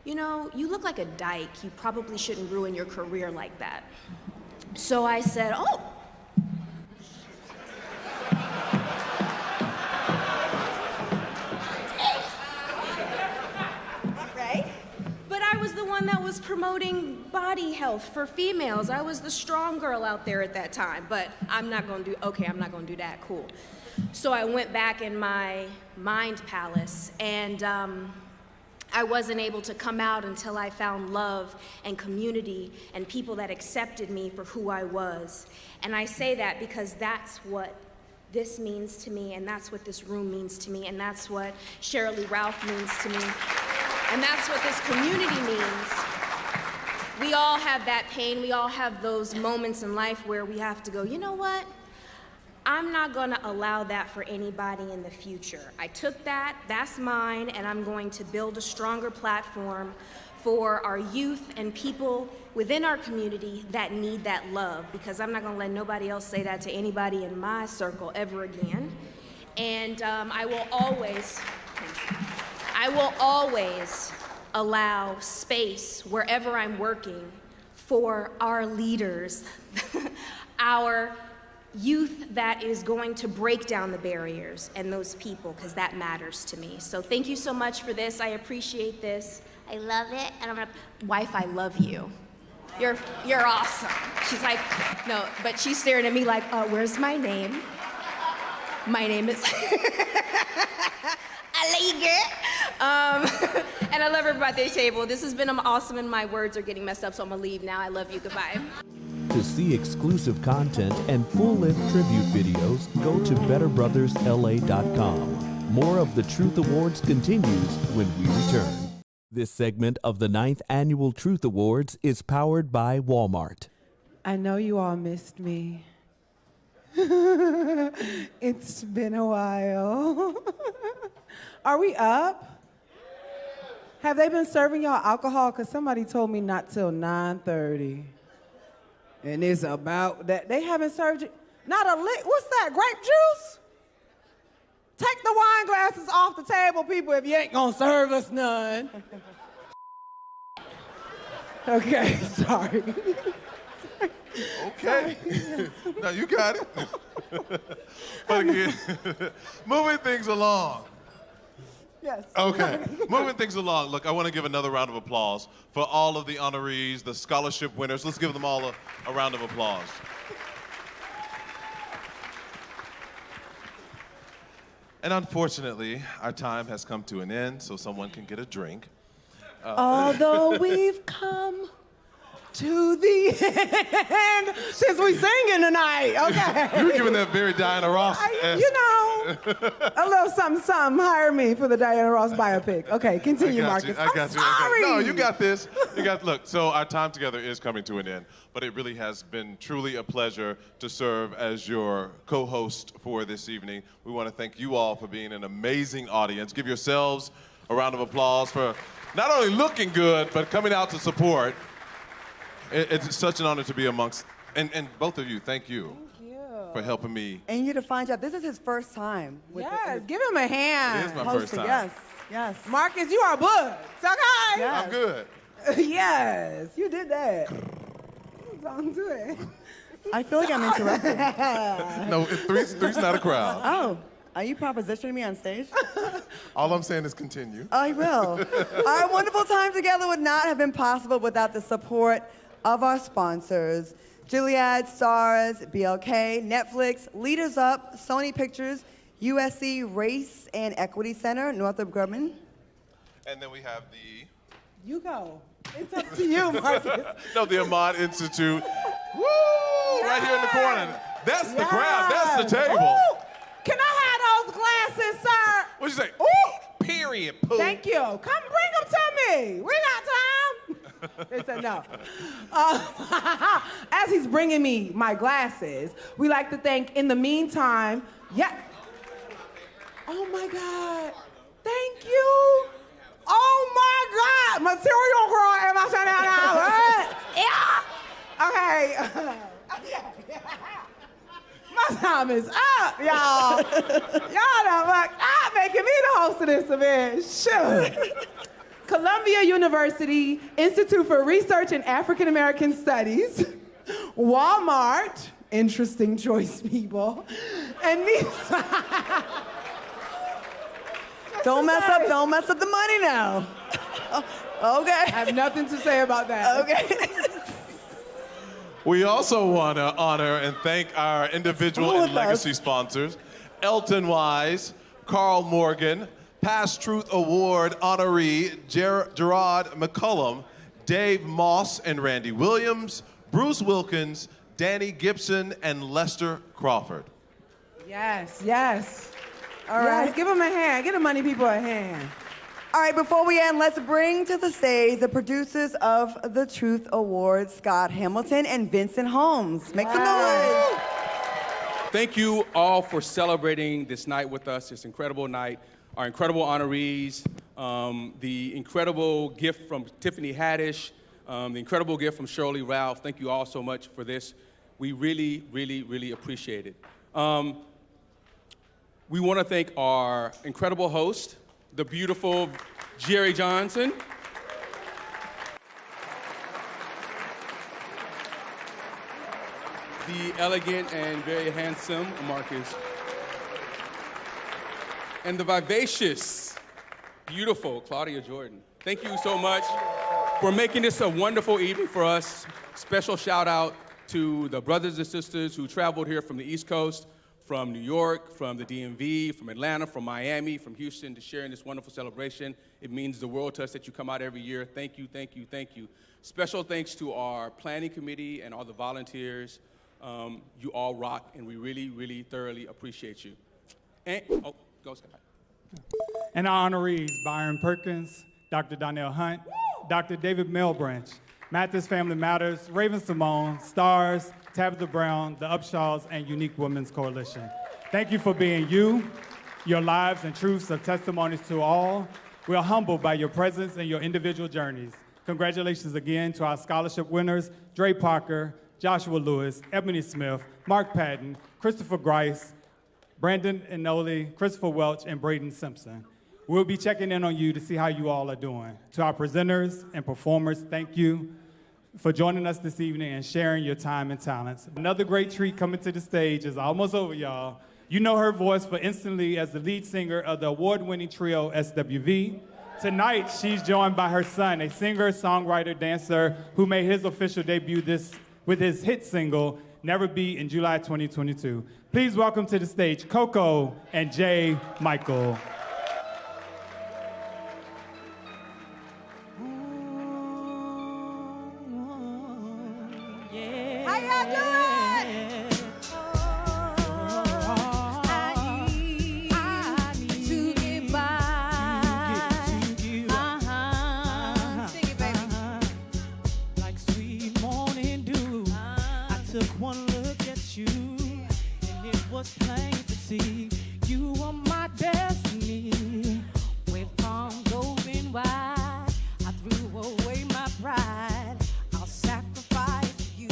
you know, you look like a dyke. You probably shouldn't ruin your career like that. So I said, oh. Right? But I was the one that was promoting body health for females. I was the strong girl out there at that time, but I'm not gonna do that, cool. So I went back in my mind palace, and I wasn't able to come out until I found love and community and people that accepted me for who I was. And I say that because that's what this means to me, and that's what this room means to me, and that's what Sheryl Ralph means to me, and that's what this community means. We all have that pain. We all have those moments in life where we have to go, you know what? I'm not gonna allow that for anybody in the future. I took that, that's mine, and I'm going to build a stronger platform for our youth and people within our community that need that love, because I'm not gonna let nobody else say that to anybody in my circle ever again. And I will always allow space wherever I'm working for our leaders, our youth that is going to break down the barriers and those people, because that matters to me. So thank you so much for this. I appreciate this. I love it. And I'm gonna, wife, I love you. You're awesome. She's like, no, but she's staring at me like, where's my name? My name is, I love you, girl. And I love everybody at the table. This has been awesome, and my words are getting messed up, so I'm gonna leave now. I love you, goodbye. To see exclusive content and full-length tribute videos, go to betterbrothersla.com. More of the Truth Awards continues when we return. This segment of the 9th Annual Truth Awards is powered by Walmart. I know you all missed me. It's been a while. Are we up? Have they been serving y'all alcohol? Because somebody told me not till 9:30. And it's about that. They haven't served you. Not a lick. What's that? Grape juice? Take the wine glasses off the table, people, if you ain't gonna serve us none. Okay, sorry. Okay. No, you got it. But again, moving things along. Yes. Okay, moving things along. Look, I want to give another round of applause for all of the honorees, the scholarship winners. Let's give them all a round of applause. And unfortunately, our time has come to an end, so someone can get a drink. Although we've come to the end, since we singing tonight, okay. You were giving that very Diana Ross. You know, a little something, hire me for the Diana Ross biopic. Okay, continue, Marcus. I got you. Sorry. No, you got this. Look, so our time together is coming to an end, but it really has been truly a pleasure to serve as your co-host for this evening. We want to thank you all for being an amazing audience. Give yourselves a round of applause for not only looking good, but coming out to support. It's such an honor to be amongst, and both of you, thank you for helping me. And you to find out, this is his first time. Yes, give him a hand. It is my first time. Yes, yes. Marcus, you are booked, okay? Yes. I'm good. Yes, you did that. Don't do it. I feel like I'm interrupted. No, three's not a crowd. Oh, are you propositioning me on stage? All I'm saying is continue. I will. Our wonderful time together would not have been possible without the support of our sponsors, Gilead, STARZ, BLK, Netflix, Leaders Up, Sony Pictures, USC Race and Equity Center, Northrop Grumman. And then we have the... You go. It's up to you, Marcus. No, the Ahmad Institute. Woo! Right here in the corner. That's the crowd. That's the table. Ooh. Can I have those glasses, sir? What'd you say? Ooh. Period, poo. Thank you. Come bring them to me. We got time. They said no. As he's bringing me my glasses, we like to thank, in the meantime, oh my God. Thank you. Oh my God. Material girl, am I saying that? Yeah. Okay. My time is up, y'all. Y'all done fucked up making me the host of this event. Shoot. Columbia University Institute for Research in African-American Studies, Walmart, interesting choice, people, and these... Don't mess up the money now. Okay. I have nothing to say about that. Okay. We also want to honor and thank our individual and legacy sponsors, Elton Wise, Carl Morgan, Past Truth Award honoree Gerard McCullum, Dave Moss and Randy Williams, Bruce Wilkins, Danny Gibson, and Lester Crawford. Yes, yes. All right, give them a hand. Give the money people a hand. All right, before we end, let's bring to the stage the producers of the Truth Awards, Scott Hamilton and Vincent Holmes. Make some noise. Thank you all for celebrating this night with us, this incredible night. Our incredible honorees, the incredible gift from Tiffany Haddish, the incredible gift from Sheryl Ralph. Thank you all so much for this. We really, really, really appreciate it. We want to thank our incredible host, the beautiful Jerry Johnson. The elegant and very handsome Marcus. And the vivacious, beautiful Claudia Jordan. Thank you so much for making this a wonderful evening for us. Special shout out to the brothers and sisters who traveled here from the East Coast, from New York, from the DMV, from Atlanta, from Miami, from Houston, to share in this wonderful celebration. It means the world to us that you come out every year. Thank you, thank you, thank you. Special thanks to our planning committee and all the volunteers. You all rock, and we really, really thoroughly appreciate you. And, go Scott. And our honorees, Byron Perkins, Dr. Donnell Hunt, Dr. David Malebranche, Mathis Family Matters, Rayven-Symoné, STARZ, Tabitha Brown, the Upshaws, and Unique Women's Coalition. Thank you for being you. Your lives and truths are testimonies to all. We are humbled by your presence and your individual journeys. Congratulations again to our scholarship winners, Dre Parker, Joshua Lewis, Ebony Smith, Mark Patton, Christopher Grice, Brandon Enoli, Christopher Welch, and Braden Simpson. We'll be checking in on you to see how you all are doing. To our presenters and performers, thank you for joining us this evening and sharing your time and talents. Another great treat coming to the stage is almost over, y'all. You know her voice for instantly as the lead singer of the award-winning trio SWV. Tonight, she's joined by her son, a singer, songwriter, dancer, who made his official debut with his hit single, Never Be, in July 2022. Please welcome to the stage Coco and Jay Michael. How y'all doing? I need to get by. Sing it, baby. Like sweet morning dew. I took one look at you, and it was plain to see you were my destiny. With arms open wide, I threw away my pride. I'll sacrifice you,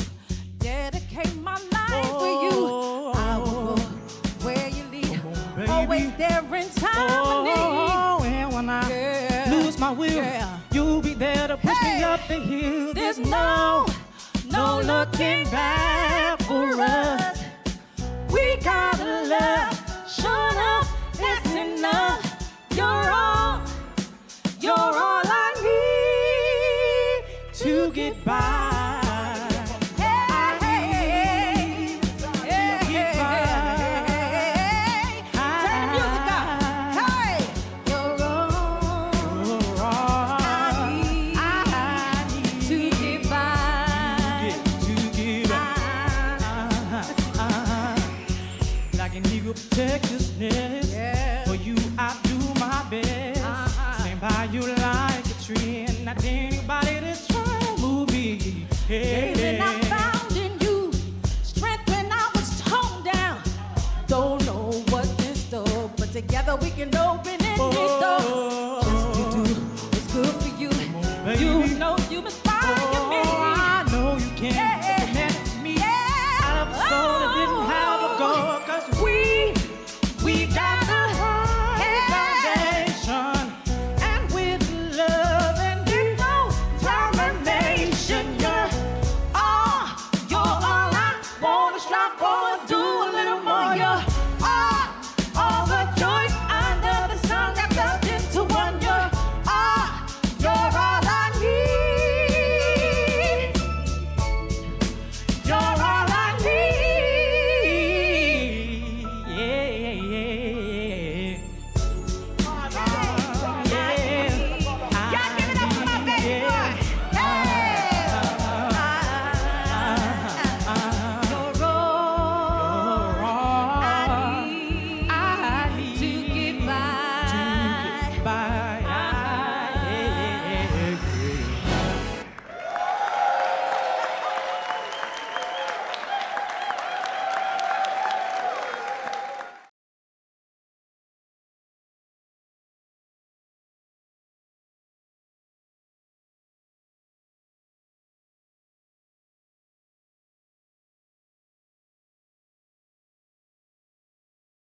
dedicate You'll be there to push me up the hill. There's no looking back for us. We gotta love, show up, that's enough. You're all I need to get by. Texasness. For you, I do my best. Stand by you like a tree, and not anybody that's trying to move me. Baby, I found in you strength when I was torn down. Don't know what's in store, but together we can open any door. Just you do what's good for you. You